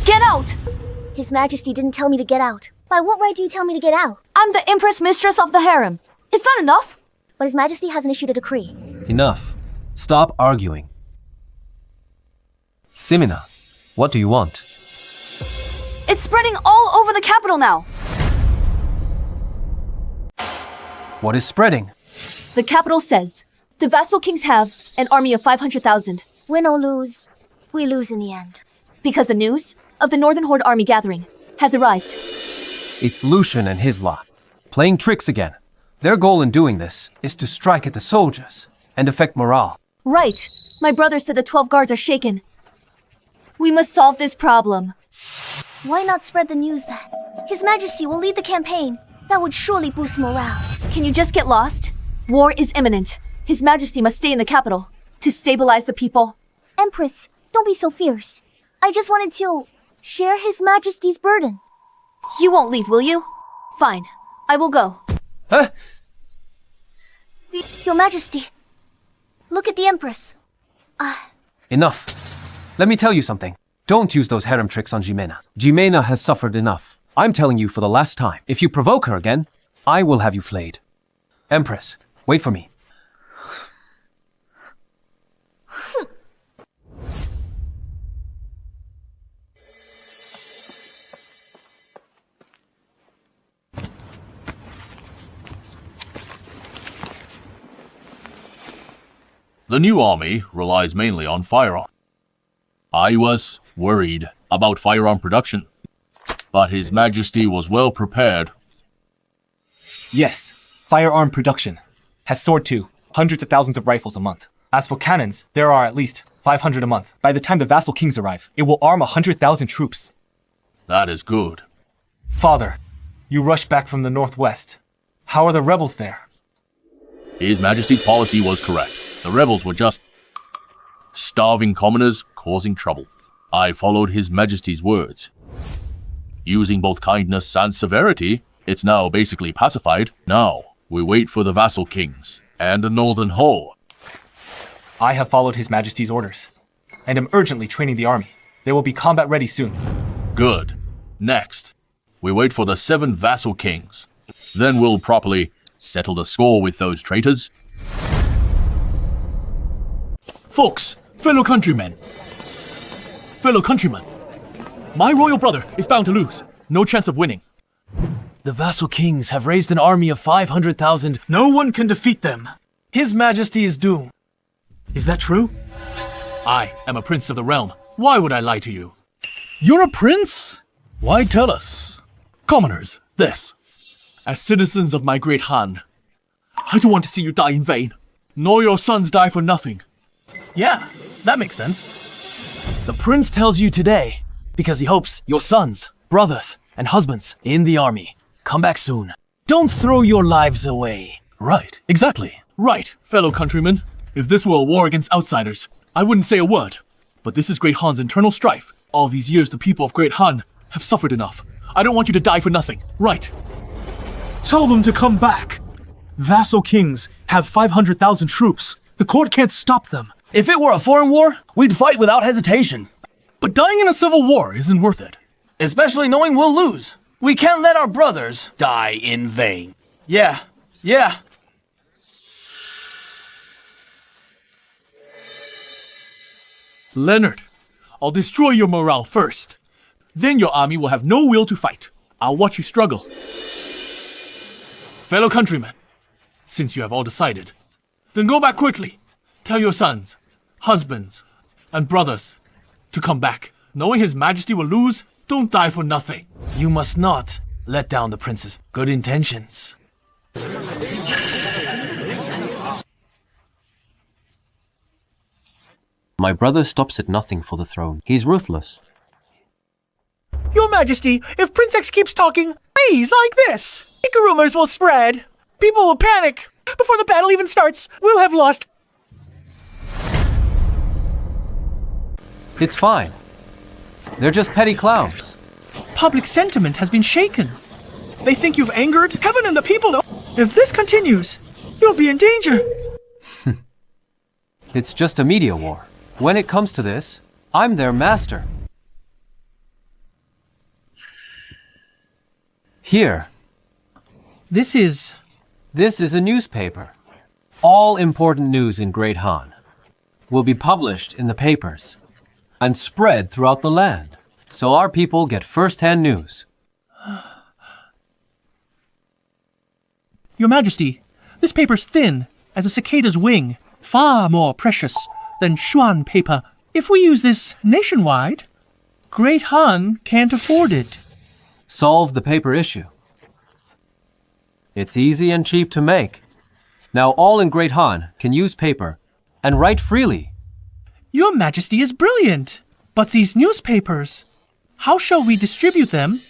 Get out! His Majesty didn't tell me to get out. By what right do you tell me to get out? I'm the Empress Mistress of the Harem. Is that enough? But His Majesty hasn't issued a decree. enough. Stop arguing. Simina, what do you want? It's spreading all over the capital now. What is spreading? The capital says the vassal kings have an army of 500,000. Win or lose, we lose in the end. Because the news of the Northern Horde army gathering has arrived. It's Lucian and his lot, playing tricks again. Their goal in doing this is to strike at the soldiers and affect morale. Right. My brother said the 12 guards are shaken. We must solve this problem. Why not spread the news then? His Majesty will lead the campaign. That would surely boost morale. Can you just get lost? War is imminent. His Majesty must stay in the capital to stabilize the people. Empress, don't be so fierce. I just wanted to share His Majesty's burden. You won't leave, will you? Fine. I will go. Huh? Your Majesty, look at the Empress. Enough. Let me tell you something. Don't use those harem tricks on Jimena. Jimena has suffered enough. I'm telling you for the last time. If you provoke her again, I will have you flayed. Empress, wait for me. The new army relies mainly on firearm. I was worried about firearm production, but His Majesty was well prepared. Yes, firearm production has soared to hundreds of thousands of rifles a month. As for cannons, there are at least 500 a month. By the time the vassal kings arrive, it will arm 100,000 troops. That is good. Father, you rushed back from the northwest. How are the rebels there? His Majesty's policy was correct. The rebels were just starving commoners causing trouble. I followed His Majesty's words. Using both kindness and severity, it's now basically pacified. Now, we wait for the vassal kings and the Northern Horde. I have followed His Majesty's orders, and am urgently training the army. They will be combat ready soon. Good. Next, we wait for the 7 vassal kings. Then we'll properly settle the score with those traitors. Folks, fellow countrymen, my royal brother is bound to lose. No chance of winning. The vassal kings have raised an army of 500,000. No one can defeat them. His Majesty is doomed. Is that true? I am a prince of the realm. Why would I lie to you? You're a prince? Why tell us? Commoners, this. As citizens of my great Han, I don't want to see you die in vain, nor your sons die for nothing. Yeah, that makes sense. The prince tells you today because he hopes your sons, brothers, and husbands in the army come back soon. Don't throw your lives away. Right, exactly. Right, fellow countrymen. If this were a war against outsiders, I wouldn't say a word. But this is Great Han's internal strife. All these years the people of Great Han have suffered enough. I don't want you to die for nothing. Right. Tell them to come back. Vassal kings have 500,000 troops. The court can't stop them. If it were a foreign war, we'd fight without hesitation. But dying in a civil war isn't worth it. Especially knowing we'll lose. We can't let our brothers die in vain. Yeah. Leonard, I'll destroy your morale first. Then your army will have no will to fight. I'll watch you struggle. Fellow countrymen, since you have all decided, then go back quickly. Tell your sons, husbands, and brothers to come back. Knowing His Majesty will lose, don't die for nothing. You must not let down the prince's good intentions. My brother stops at nothing for the throne. He's ruthless. Your Majesty, if Prince X keeps talking, please, like this, fake rumors will spread. People will panic. Before the battle even starts, we'll have lost. It's fine. They're just petty clowns. Public sentiment has been shaken. They think you've angered heaven and the people. If this continues, you'll be in danger. It's just a media war. When it comes to this, I'm their master. Here. This is a newspaper. All important news in Great Han will be published in the papers and spread throughout the land, so our people get first-hand news. Your Majesty, this paper's thin as a cicada's wing, far more precious than Xuan paper. If we use this nationwide, Great Han can't afford it. Solve the paper issue. It's easy and cheap to make. Now all in Great Han can use paper and write freely. Your Majesty is brilliant. But these newspapers, how shall we distribute them?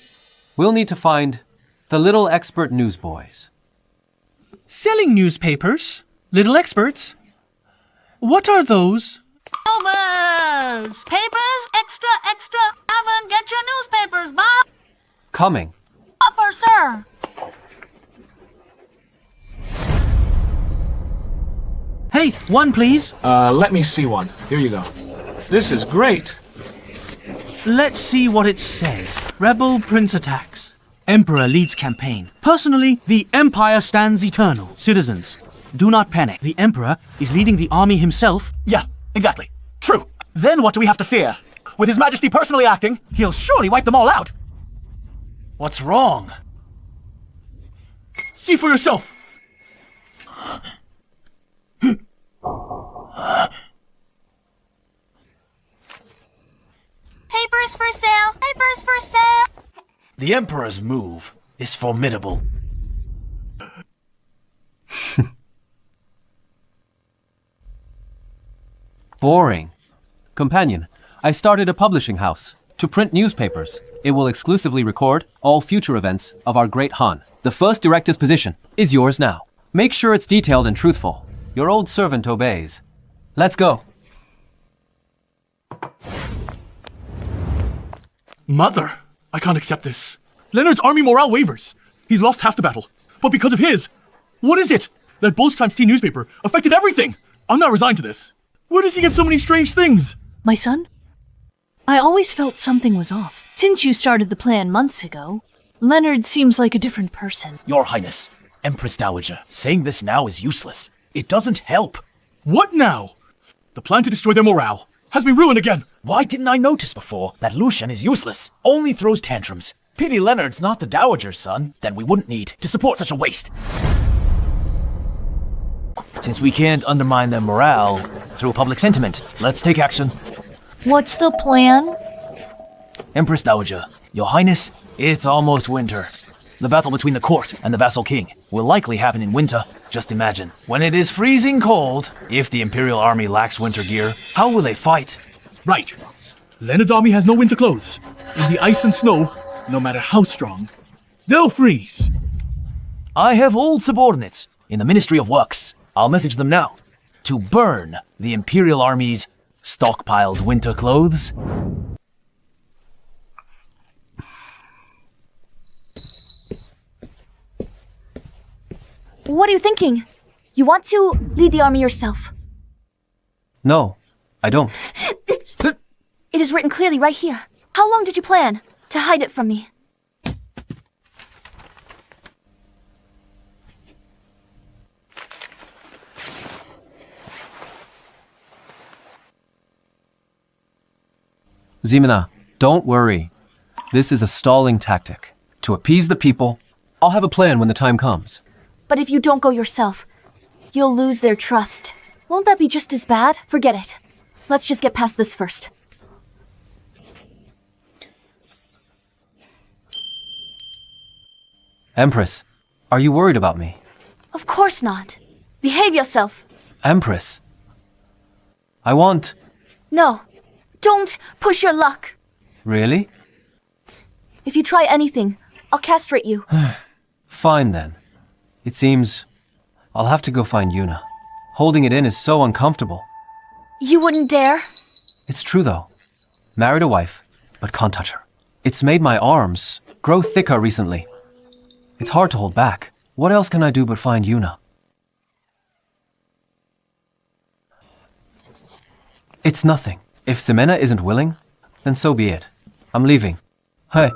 We'll need to find the little expert newsboys. Selling newspapers? Little experts? What are those? Newspapers! Papers, extra, haven't get your newspapers, Bob! Coming. Upper, sir! Hey, one please. Let me see one. Here you go. This is great. Let's see what it says. Rebel prince attacks. Emperor leads campaign. Personally, the Empire stands eternal. Citizens, do not panic. The Emperor is leading the army himself. Yeah, exactly. True. Then what do we have to fear? With His Majesty personally acting, he'll surely wipe them all out. What's wrong? See for yourself. Papers for sale! Papers for sale! The Emperor's move is formidable. Boring. Companion, I started a publishing house to print newspapers. It will exclusively record all future events of our Great Han. The first director's position is yours now. Make sure it's detailed and truthful. Your old servant obeys. Let's go. Mother, I can't accept this. Leonard's army morale wavers. He's lost half the battle. But because of his, what is it? That Bulls Times T newspaper affected everything. I'm not resigned to this. Where does he get so many strange things? My son? I always felt something was off. Since you started the plan months ago, Leonard seems like a different person. Your Highness, Empress Dowager, saying this now is useless. It doesn't help. What now? The plan to destroy their morale has been ruined again. Why didn't I notice before that Lucian is useless, only throws tantrums? Pity Leonard's not the Dowager's son, then we wouldn't need to support such a waste. Since we can't undermine their morale through public sentiment, let's take action. What's the plan? Empress Dowager, Your Highness, it's almost winter. The battle between the court and the Vassal King will likely happen in winter. Just imagine, when it is freezing cold, if the Imperial army lacks winter gear, how will they fight? Right. Leonard's army has no winter clothes. In the ice and snow, no matter how strong, they'll freeze. I have old subordinates in the Ministry of Works. I'll message them now to burn the Imperial army's stockpiled winter clothes. What are you thinking? You want to lead the army yourself? No, I don't. It is written clearly right here. How long did you plan to hide it from me? Ximena, don't worry. This is a stalling tactic. To appease the people, I'll have a plan when the time comes. But if you don't go yourself, you'll lose their trust. Won't that be just as bad? Forget it. Let's just get past this first. Empress, are you worried about me? Of course not. Behave yourself. Empress, I want... No, don't push your luck. Really? If you try anything, I'll castrate you. Fine then. It seems I'll have to go find Yuna. Holding it in is so uncomfortable. You wouldn't dare? It's true though. Married a wife, but can't touch her. It's made my arms grow thicker recently. It's hard to hold back. What else can I do but find Yuna? It's nothing. If Ximena isn't willing, then so be it. I'm leaving. Hey.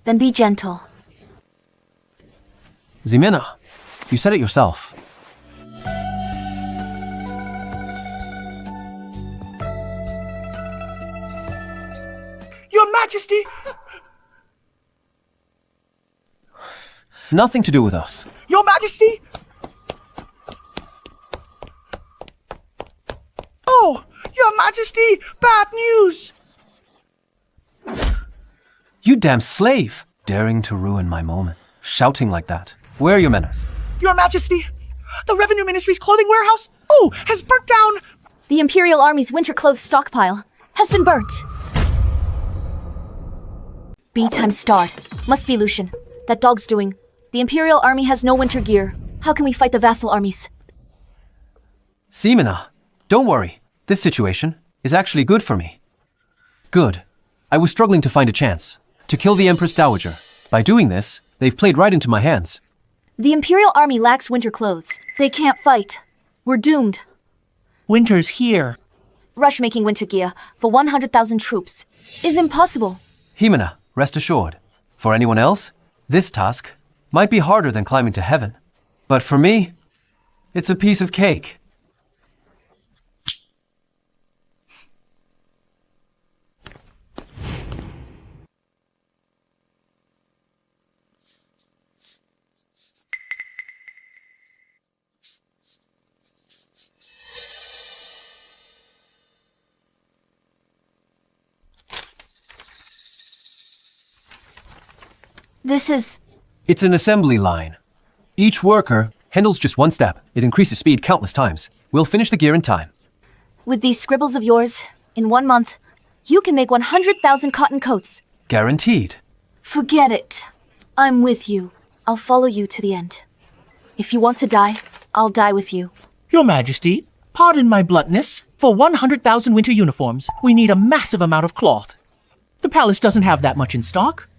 Then be gentle. Ximena, you said it yourself. Your Majesty! Nothing to do with us. Your Majesty! Oh, Your Majesty! Bad news! You damn slave! Daring to ruin my moment. Shouting like that. Where are your manners? Your Majesty! The Revenue Ministry's clothing warehouse, has burnt down! The Imperial Army's winter clothes stockpile has been burnt. B times starred. Must be Lucian. That dog's doing. The Imperial Army has no winter gear. How can we fight the vassal armies? Ximena, don't worry. This situation is actually good for me. Good. I was struggling to find a chance to kill the Empress Dowager. By doing this, they've played right into my hands. The Imperial Army lacks winter clothes. They can't fight. We're doomed. Winter's here. Rush making winter gear for 100,000 troops is impossible. Ximena, rest assured. For anyone else, this task might be harder than climbing to heaven. But for me, it's a piece of cake. This is... It's an assembly line. Each worker handles just one step. It increases speed countless times. We'll finish the gear in time. With these scribbles of yours, in 1 month, you can make 100,000 cotton coats. Guaranteed. Forget it. I'm with you. I'll follow you to the end. If you want to die, I'll die with you. Your Majesty, pardon my bluntness. For 100,000 winter uniforms, we need a massive amount of cloth. The palace doesn't have that much in stock.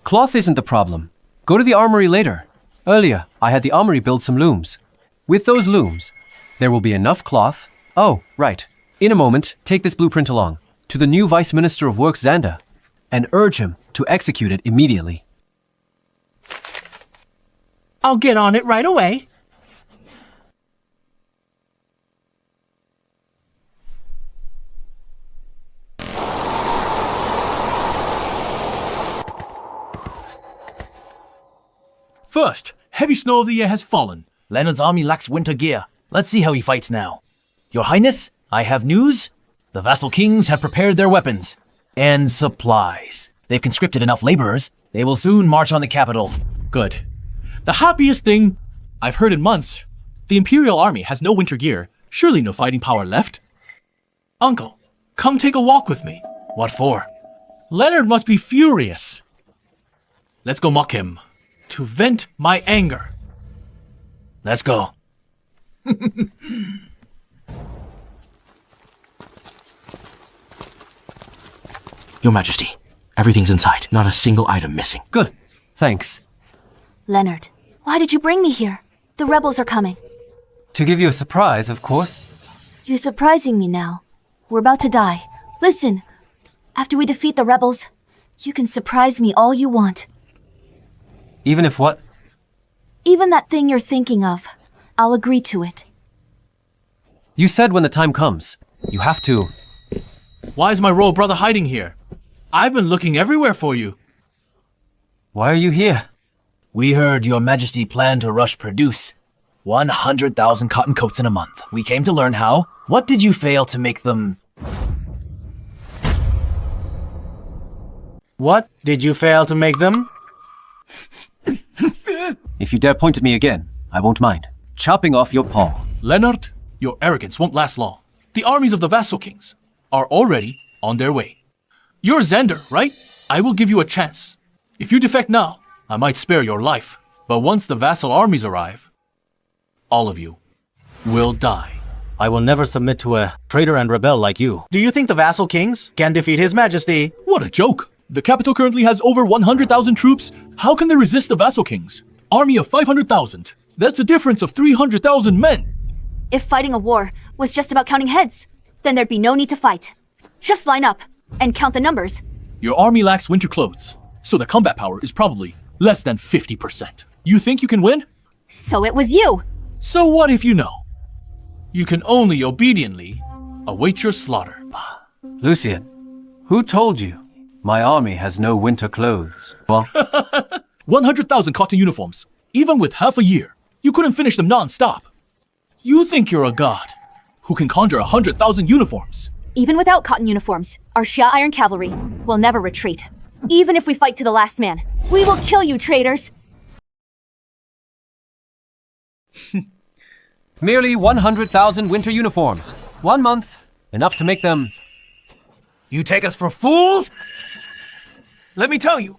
Cloth isn't the problem. Go to the armory later. Earlier, I had the armory build some looms. With those looms, there will be enough cloth. Oh, right. In a moment, take this blueprint along to the new Vice Minister of Works, Xander, and urge him to execute it immediately. I'll get on it right away. First, heavy snow of the year has fallen. Leonard's army lacks winter gear. Let's see how he fights now. Your Highness, I have news. The vassal kings have prepared their weapons and supplies. They've conscripted enough laborers. They will soon march on the capital. Good. The happiest thing I've heard in months. The Imperial Army has no winter gear. Surely no fighting power left. Uncle, come take a walk with me. What for? Leonard must be furious. Let's go mock him. To vent my anger. Let's go. Your Majesty, everything's inside. Not a single item missing. Good. Thanks. Leonard, why did you bring me here? The rebels are coming. To give you a surprise, of course. You're surprising me now. We're about to die. Listen, after we defeat the rebels, you can surprise me all you want. Even if what? Even that thing you're thinking of. I'll agree to it. You said when the time comes. You have to. Why is my royal brother hiding here? I've been looking everywhere for you. Why are you here? We heard your majesty planned to rush produce 100,000 cotton coats in a month. We came to learn how. What did you fail to make them? What did you fail to make them? If you dare point at me again, I won't mind. Chopping off your paw. Leonard, your arrogance won't last long. The armies of the vassal kings are already on their way. You're Xander, right? I will give you a chance. If you defect now, I might spare your life. But once the vassal armies arrive, all of you will die. I will never submit to a traitor and rebel like you. Do you think the vassal kings can defeat His Majesty? What a joke! The capital currently has over 100,000 troops. How can they resist the vassal kings? Army of 500,000. That's a difference of 300,000 men. If fighting a war was just about counting heads, then there'd be no need to fight. Just line up and count the numbers. Your army lacks winter clothes, so the combat power is probably less than 50%. You think you can win? So it was you! So what if you know? You can only obediently await your slaughter. Lucian, who told you? My army has no winter clothes. Well, 100,000 cotton uniforms. Even with half a year, you couldn't finish them non-stop. You think you're a god who can conjure 100,000 uniforms. Even without cotton uniforms, our Shia Iron Cavalry will never retreat. Even if we fight to the last man, we will kill you, traitors! merely 100,000 winter uniforms. 1 month. Enough to make them... You take us for fools? Let me tell you,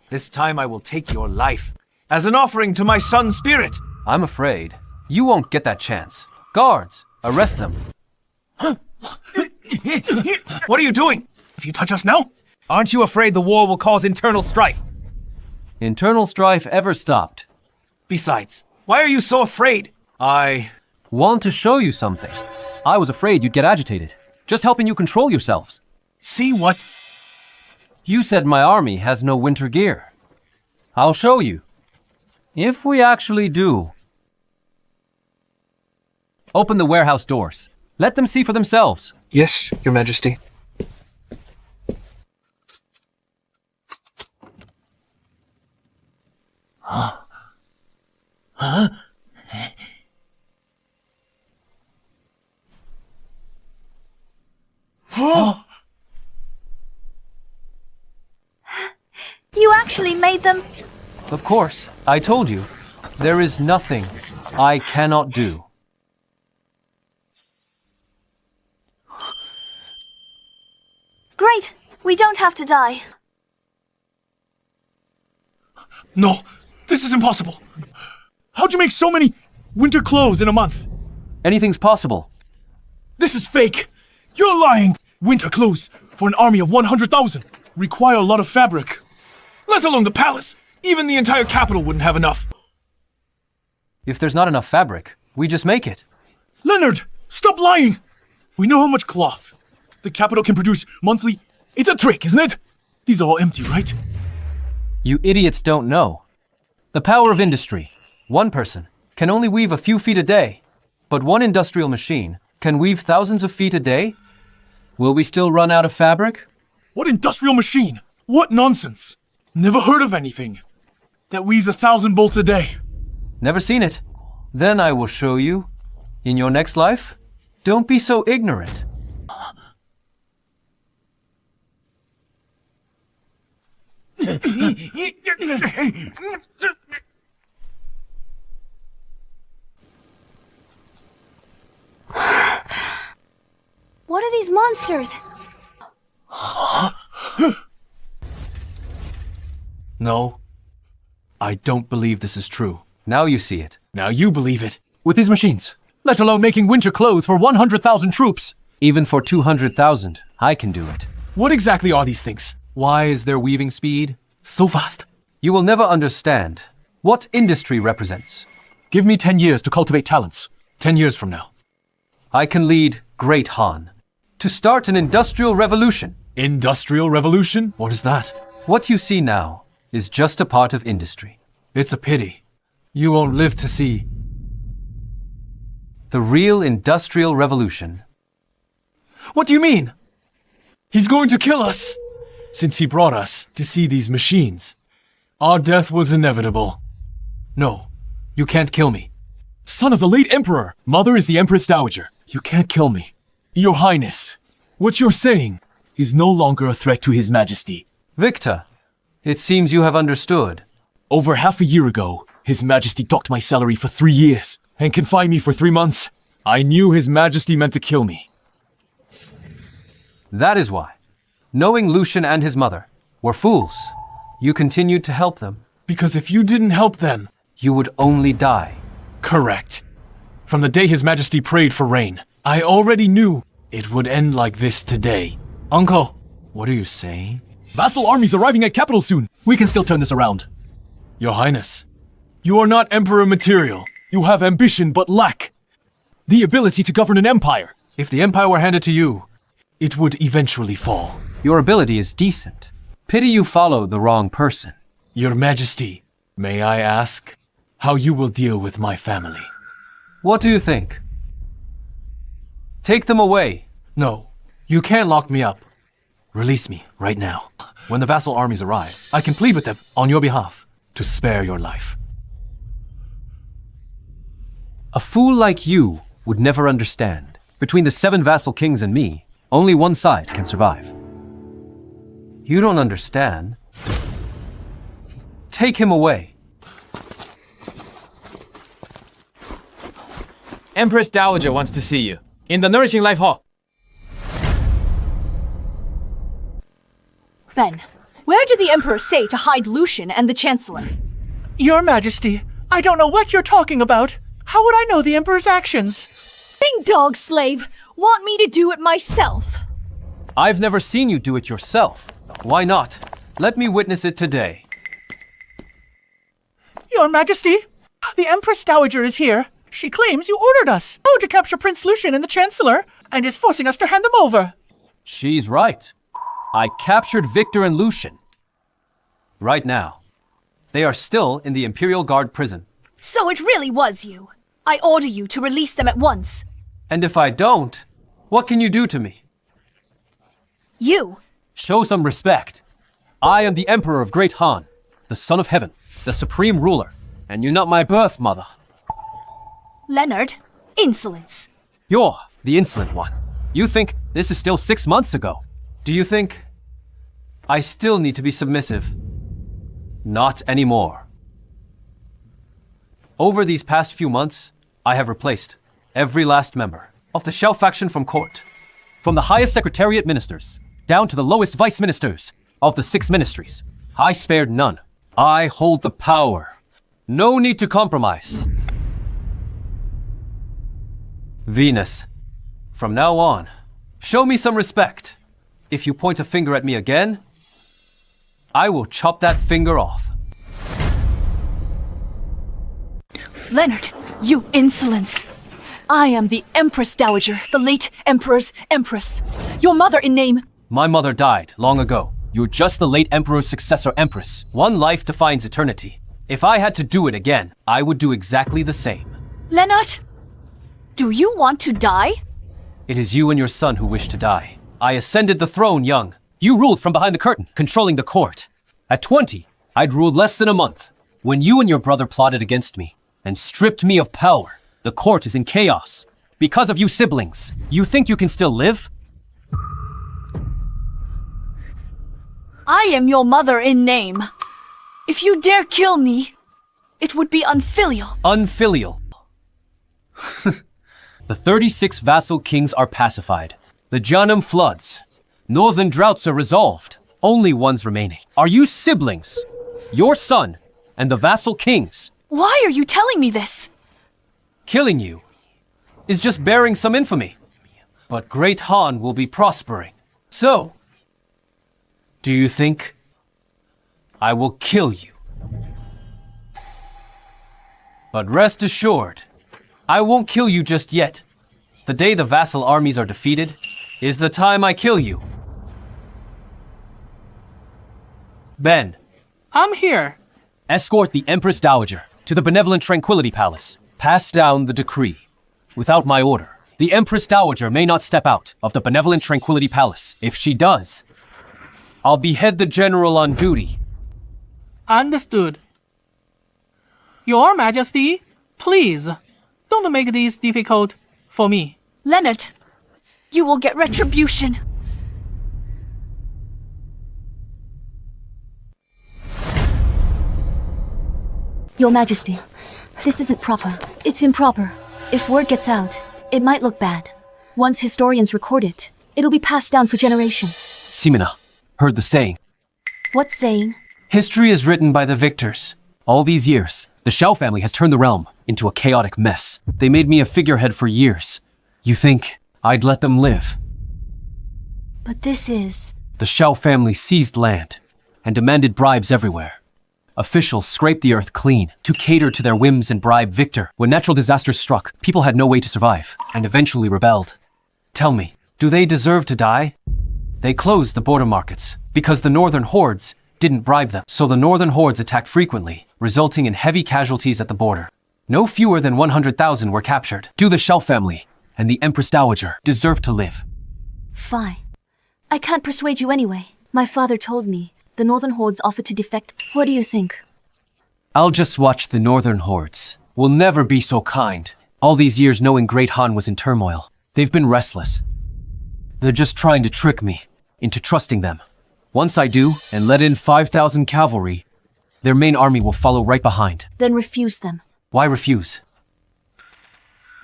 this time I will take your life as an offering to my son's spirit. I'm afraid you won't get that chance. Guards, arrest them. What are you doing? If you touch us now, aren't you afraid the war will cause internal strife? Internal strife ever stopped. Besides, why are you so afraid? I want to show you something. I was afraid you'd get agitated. Just helping you control yourselves. See what? You said my army has no winter gear. I'll show you. If we actually do. Open the warehouse doors. Let them see for themselves. Yes, Your Majesty. Huh? Huh? You actually made them? Of course. I told you. There is nothing I cannot do. Great! We don't have to die. No, this is impossible. How'd you make so many winter clothes in a month? Anything's possible. This is fake. You're lying. Winter clothes for an army of 100,000 require a lot of fabric. Let alone the palace. Even the entire capital wouldn't have enough. If there's not enough fabric, we just make it. Leonard, stop lying. We know how much cloth the capital can produce monthly. It's a trick, isn't it? These are all empty, right? You idiots don't know. The power of industry. One person can only weave a few feet a day, but one industrial machine can weave thousands of feet a day. Will we still run out of fabric? What industrial machine? What nonsense. Never heard of anything that weaves 1,000 bolts a day. Never seen it. Then I will show you. In your next life, don't be so ignorant. What are these monsters? No, I don't believe this is true. Now you see it. Now you believe it. With these machines, let alone making winter clothes for 100,000 troops. Even for 200,000, I can do it. What exactly are these things? Why is their weaving speed So fast. You will never understand what industry represents. Give me 10 years to cultivate talents. 10 years from now. I can lead Great Han to start an industrial revolution. Industrial revolution? What is that? What you see now is just a part of industry. It's a pity. You won't live to see the real industrial revolution. What do you mean? He's going to kill us! Since he brought us to see these machines, our death was inevitable. No, you can't kill me. Son of the late emperor, mother is the Empress Dowager. You can't kill me. Your Highness, what you're saying is no longer a threat to His Majesty. Victor, it seems you have understood. Over half a year ago, His Majesty docked my salary for 3 years and confined me for 3 months. I knew His Majesty meant to kill me. That is why, knowing Lucian and his mother were fools, you continued to help them. Because if you didn't help them, you would only die. Correct. From the day His Majesty prayed for rain, I already knew it would end like this today. Uncle, what are you saying? Vassal armies arriving at capital soon. We can still turn this around. Your Highness, you are not Emperor material. You have ambition but lack the ability to govern an empire. If the empire were handed to you, it would eventually fall. Your ability is decent. Pity you followed the wrong person. Your Majesty, may I ask how you will deal with my family? What do you think? Take them away. No, you can't lock me up. Release me right now. When the vassal armies arrive, I can plead with them on your behalf to spare your life. A fool like you would never understand. Between the 7 vassal kings and me, only one side can survive. You don't understand. Take him away. Empress Dowager wants to see you. In the Nourishing Life Hall. Then, where did the Emperor say to hide Lucian and the Chancellor? Your Majesty, I don't know what you're talking about. How would I know the Emperor's actions? Big dog slave, want me to do it myself? I've never seen you do it yourself. Why not? Let me witness it today. Your Majesty, the Empress Dowager is here. She claims you ordered us to capture Prince Lucian and the Chancellor, and is forcing us to hand them over. She's right. I captured Victor and Lucian. Right now. They are still in the Imperial Guard prison. So it really was you. I order you to release them at once. And if I don't, what can you do to me? You. Show some respect. I am the Emperor of Great Han, the Son of Heaven, the Supreme Ruler, and you're not my birth mother. Leonard, insolence. You're the insolent one. You think this is still 6 months ago. Do you think I still need to be submissive? Not anymore. Over these past few months, I have replaced every last member of the Shell faction from court. From the highest secretariat ministers, down to the lowest vice ministers of the 6 ministries. I spared none. I hold the power. No need to compromise. Venus, from now on, show me some respect. If you point a finger at me again, I will chop that finger off. Leonard, you insolence. I am the Empress Dowager, the late Emperor's Empress. Your mother in name. My mother died long ago. You're just the late Emperor's successor Empress. One life defines eternity. If I had to do it again, I would do exactly the same. Leonard, do you want to die? It is you and your son who wish to die. I ascended the throne young. You ruled from behind the curtain, controlling the court. At 20, I'd ruled less than a month. When you and your brother plotted against me, and stripped me of power. The court is in chaos. Because of you siblings. You think you can still live? I am your mother in name. If you dare kill me, it would be unfilial. Unfilial. The 36 vassal kings are pacified. The Janum floods. Northern droughts are resolved. Only one's remaining. Are you siblings? Your son and the vassal kings. Why are you telling me this? Killing you is just bearing some infamy. But Great Han will be prospering. So, do you think I will kill you? But rest assured, I won't kill you just yet. The day the vassal armies are defeated is the time I kill you. Ben. I'm here. Escort the Empress Dowager to the Benevolent Tranquility Palace. Pass down the decree. Without my order, the Empress Dowager may not step out of the Benevolent Tranquility Palace. If she does, I'll behead the general on duty. Understood. Your Majesty, please, don't make this difficult for me. Leonard, you will get retribution. Your Majesty, this isn't proper. It's improper. If word gets out, it might look bad. Once historians record it, it'll be passed down for generations. Simina, heard the saying. What saying? History is written by the victors. All these years, the Shao family has turned the realm into a chaotic mess. They made me a figurehead for years. You think I'd let them live? But this is... The Shao family seized land and demanded bribes everywhere. Officials scraped the earth clean to cater to their whims and bribe Victor. When natural disasters struck, people had no way to survive and eventually rebelled. Tell me, do they deserve to die? They closed the border markets because the northern hordes didn't bribe them. So the northern hordes attacked frequently, resulting in heavy casualties at the border. No fewer than 100,000 were captured. Do the Shao family and the Empress Dowager deserve to live? Fine. I can't persuade you anyway. My father told me the northern hordes offered to defect. What do you think? I'll just watch the northern hordes. Will never be so kind. All these years knowing Great Han was in turmoil. They've been restless. They're just trying to trick me into trusting them. Once I do, and let in 5,000 cavalry, their main army will follow right behind. Then refuse them. Why refuse?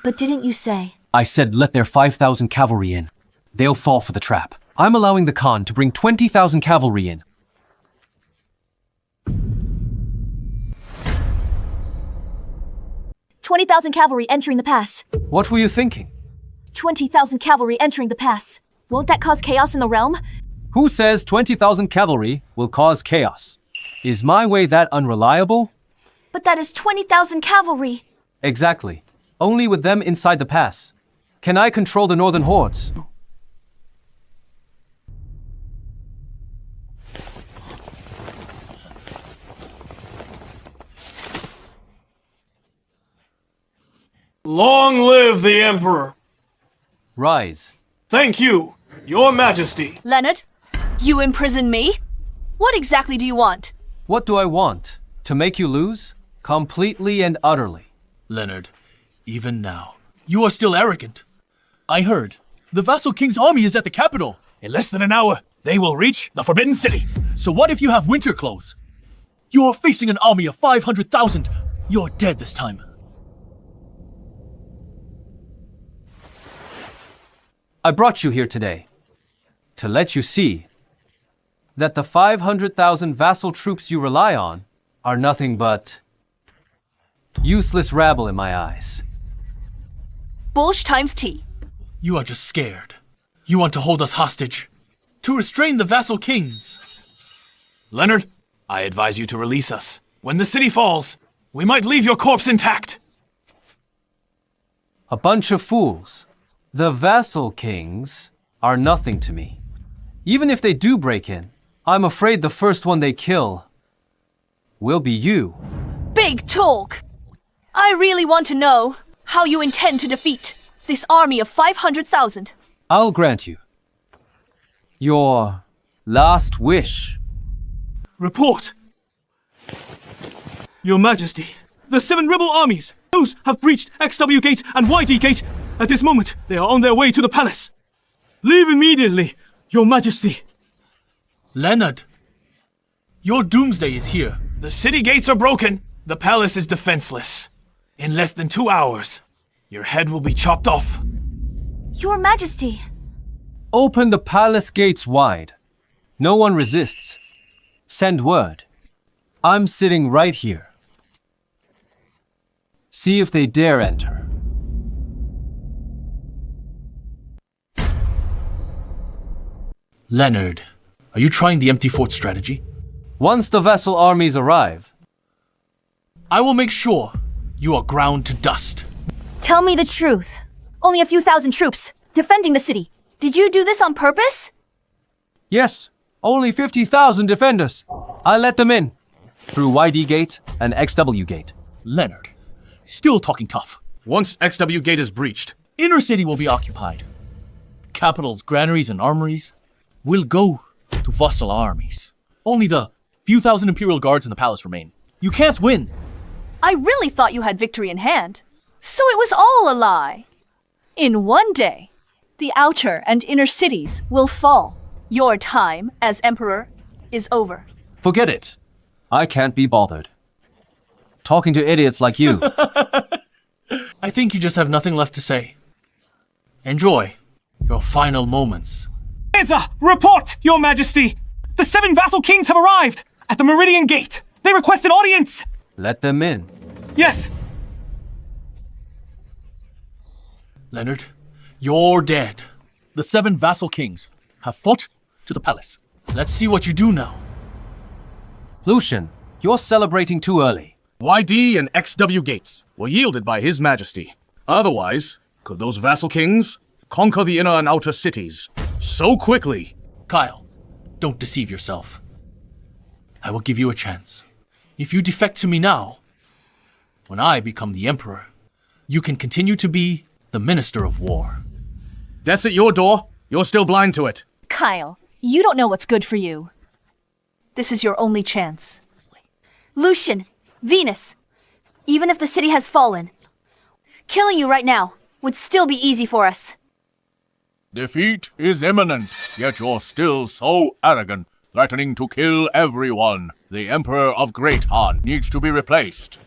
But didn't you say? I said let their 5,000 cavalry in. They'll fall for the trap. I'm allowing the Khan to bring 20,000 cavalry in. $20,000 cavalry entering the pass. What were you thinking? 20,000 cavalry entering the pass. Won't that cause chaos in the realm? Who says 20,000 cavalry will cause chaos? Is my way that unreliable? But that is 20,000 cavalry. Exactly. Only with them inside the pass. Can I control the northern hordes? Long live the Emperor! Rise. Thank you, Your Majesty. Leonard, you imprison me? What exactly do you want? What do I want? To make you lose? Completely and utterly. Leonard, even now, you are still arrogant. I heard the Vassal King's army is at the capital. In less than an hour, they will reach the Forbidden City. So what if you have winter clothes? You are facing an army of 500,000. You're dead this time. I brought you here today to let you see that the 500,000 vassal troops you rely on are nothing but useless rabble in my eyes. Bullsh times T. You are just scared. You want to hold us hostage. To restrain the vassal kings. Leonard, I advise you to release us. When the city falls, we might leave your corpse intact. A bunch of fools. The vassal kings are nothing to me. Even if they do break in, I'm afraid the first one they kill will be you. Big talk! I really want to know how you intend to defeat this army of 500,000. I'll grant you your last wish. Report! Your Majesty, The 7 rebel armies! Those have breached XW Gate and YD Gate. At this moment, they are on their way to the palace. Leave immediately, Your Majesty. Leonard, your doomsday is here. The city gates are broken. The palace is defenseless. In less than 2 hours, your head will be chopped off. Your Majesty. Open the palace gates wide. No one resists. Send word. I'm sitting right here. See if they dare enter. Leonard, are you trying the empty fort strategy? Once the Vassal armies arrive, I will make sure you are ground to dust. Tell me the truth. Only a few thousand troops, defending the city. Did you do this on purpose? yes, only 50,000 defenders. I let them in. Through YD Gate and XW Gate. Leonard, still talking tough. Once XW Gate is breached, Inner city will be occupied. Capital's granaries and armories will go to Vassal armies. Only the few thousand Imperial guards in the palace remain. You can't win. I really thought you had victory in hand. So it was all a lie. In one day, the outer and inner cities will fall. Your time as emperor is over. Forget it. I can't be bothered. Talking to idiots like you. I think you just have nothing left to say. Enjoy your final moments. EDSA, report, Your Majesty! The 7 vassal kings have arrived at the Meridian Gate. They request an audience. Let them in. Yes. Leonard, you're dead. The 7 vassal kings have fought to the palace. Let's see what you do now. Lucian, you're celebrating too early. YD and XW Gates were yielded by His Majesty. Otherwise, could those vassal kings conquer the inner and outer cities so quickly? Kyle, don't deceive yourself. I will give you a chance. If you defect to me now, when I become the emperor, you can continue to be the Minister of War. Death's at your door. You're still blind to it. Kyle, you don't know what's good for you. This is your only chance. Lucian, Venus, even if the city has fallen, killing you right now would still be easy for us. Defeat is imminent, yet you're still so arrogant, threatening to kill everyone. The Emperor of Great Han needs to be replaced.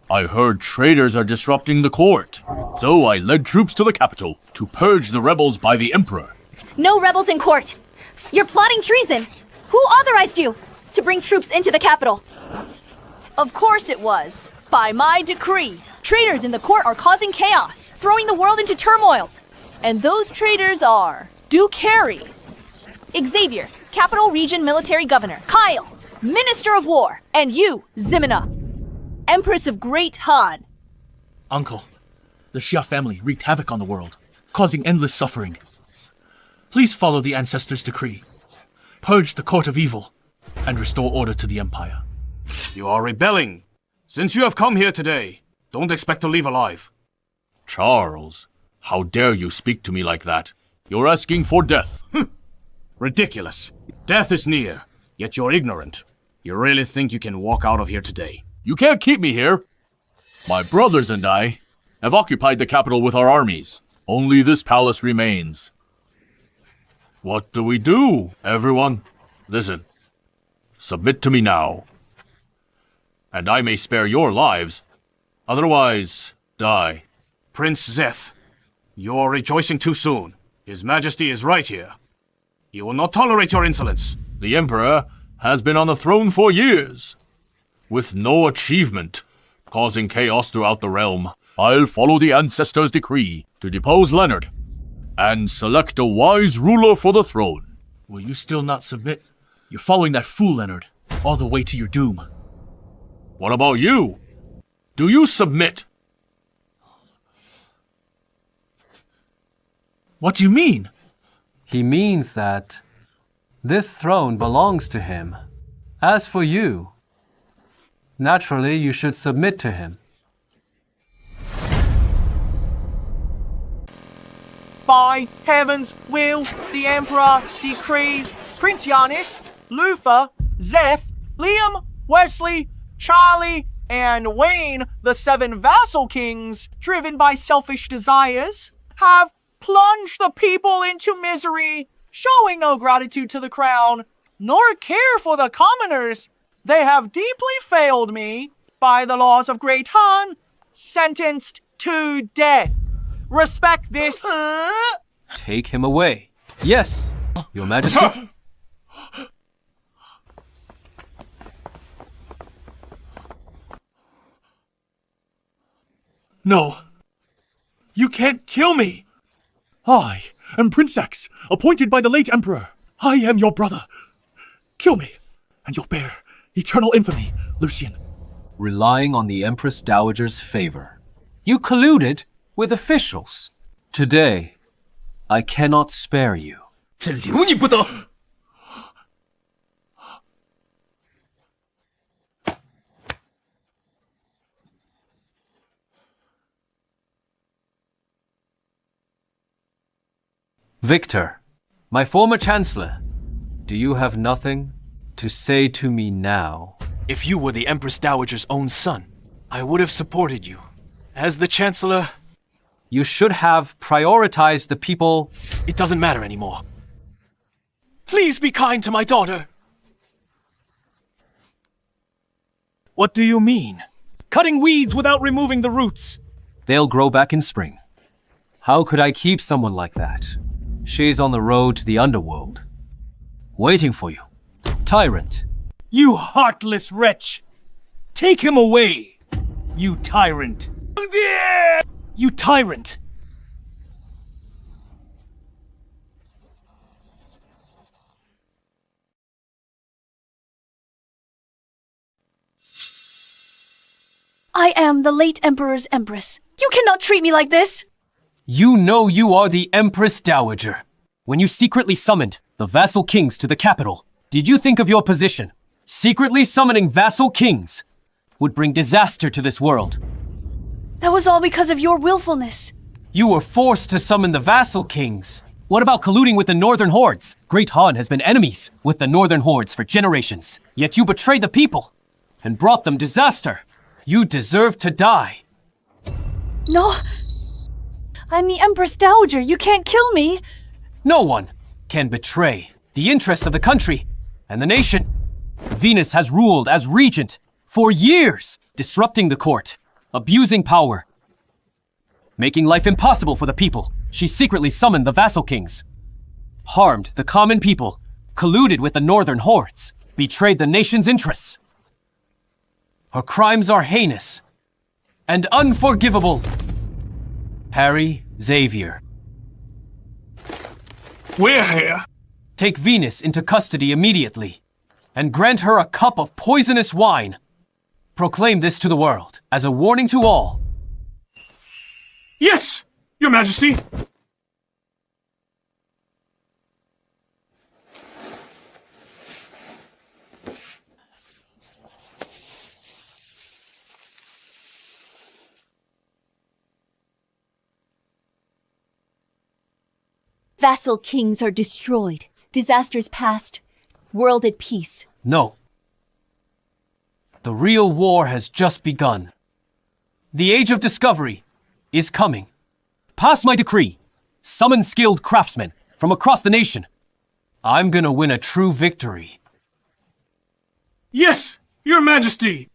I heard traitors are disrupting the court, so I led troops to the capital to purge the rebels by the Emperor. No rebels in court! You're plotting treason! Who authorized you to bring troops into the capital? Of course it was. By my decree. Traitors in the court are causing chaos, throwing the world into turmoil. And those traitors are Duke Harry, Xavier, Capital Region Military Governor, Kyle, Minister of War, and you, Ximena, Empress of Great Han. Uncle, the Xia family wreaked havoc on the world, causing endless suffering. Please follow the ancestors' decree. Purge the court of evil and restore order to the empire. You are rebelling. Since you have come here today, don't expect to leave alive. Charles, how dare you speak to me like that? You're asking for death. Ridiculous. Death is near, yet you're ignorant. You really think you can walk out of here today? You can't keep me here. My brothers and I have occupied the capital with our armies. Only this palace remains. What do we do, everyone? Listen. Submit to me now. And I may spare your lives. Otherwise, die. Prince Zeth, you're rejoicing too soon. His Majesty is right here. He will not tolerate your insolence. The Emperor has been on the throne for years, with no achievement, causing chaos throughout the realm. I'll follow the ancestors' decree to depose Leonard and select a wise ruler for the throne. Will you still not submit? You're following that fool, Leonard, all the way to your doom. What about you? Do you submit? What do you mean? He means that this throne belongs to him. As for you, naturally you should submit to him. By heaven's will, the Emperor decrees Prince Yanis, Luther, Zeth, Liam, Wesley, Charlie, and Wayne, the 7 vassal kings, driven by selfish desires, have plunged the people into misery, showing no gratitude to the crown, nor care for the commoners. They have deeply failed me, by the laws of Great Han, sentenced to death. Respect this. Take him away. Yes, Your Majesty. No. You can't kill me. I am Prince X, appointed by the late Emperor. I am your brother. Kill me, and you'll bear eternal infamy, Lucian. Relying on the Empress Dowager's favor, you colluded with officials. Today, I cannot spare you. Victor, my former Chancellor, do you have nothing to say to me now? If you were the Empress Dowager's own son, I would have supported you. As the Chancellor... You should have prioritized the people. It doesn't matter anymore. Please be kind to my daughter. What do you mean? Cutting weeds without removing the roots. They'll grow back in spring. How could I keep someone like that? She's on the road to the underworld, waiting for you. Tyrant. You heartless wretch! Take him away, you tyrant! You tyrant! I am the late Emperor's Empress. You cannot treat me like this! You know you are the Empress Dowager. When you secretly summoned the vassal kings to the capital, did you think of your position? Secretly summoning vassal kings would bring disaster to this world. That was all because of your willfulness. You were forced to summon the vassal kings. What about colluding with the Northern Hordes? Great Han has been enemies with the Northern Hordes for generations. Yet you betrayed the people and brought them disaster. You deserve to die. No. I'm the Empress Dowager. You can't kill me. No one can betray the interests of the country and the nation. Venus has ruled as regent for years, disrupting the court, abusing power, making life impossible for the people. She secretly summoned the vassal kings, harmed the common people, colluded with the Northern Hordes, betrayed the nation's interests. Her crimes are heinous and unforgivable. Harry Xavier. We're here. Take Venus into custody immediately and grant her a cup of poisonous wine. Proclaim this to the world as a warning to all. Yes, Your Majesty. Vassal kings are destroyed. Disasters past. World at peace. No. The real war has just begun. The age of discovery is coming. Pass my decree. Summon skilled craftsmen from across the nation. I'm gonna win a true victory. Yes, Your Majesty.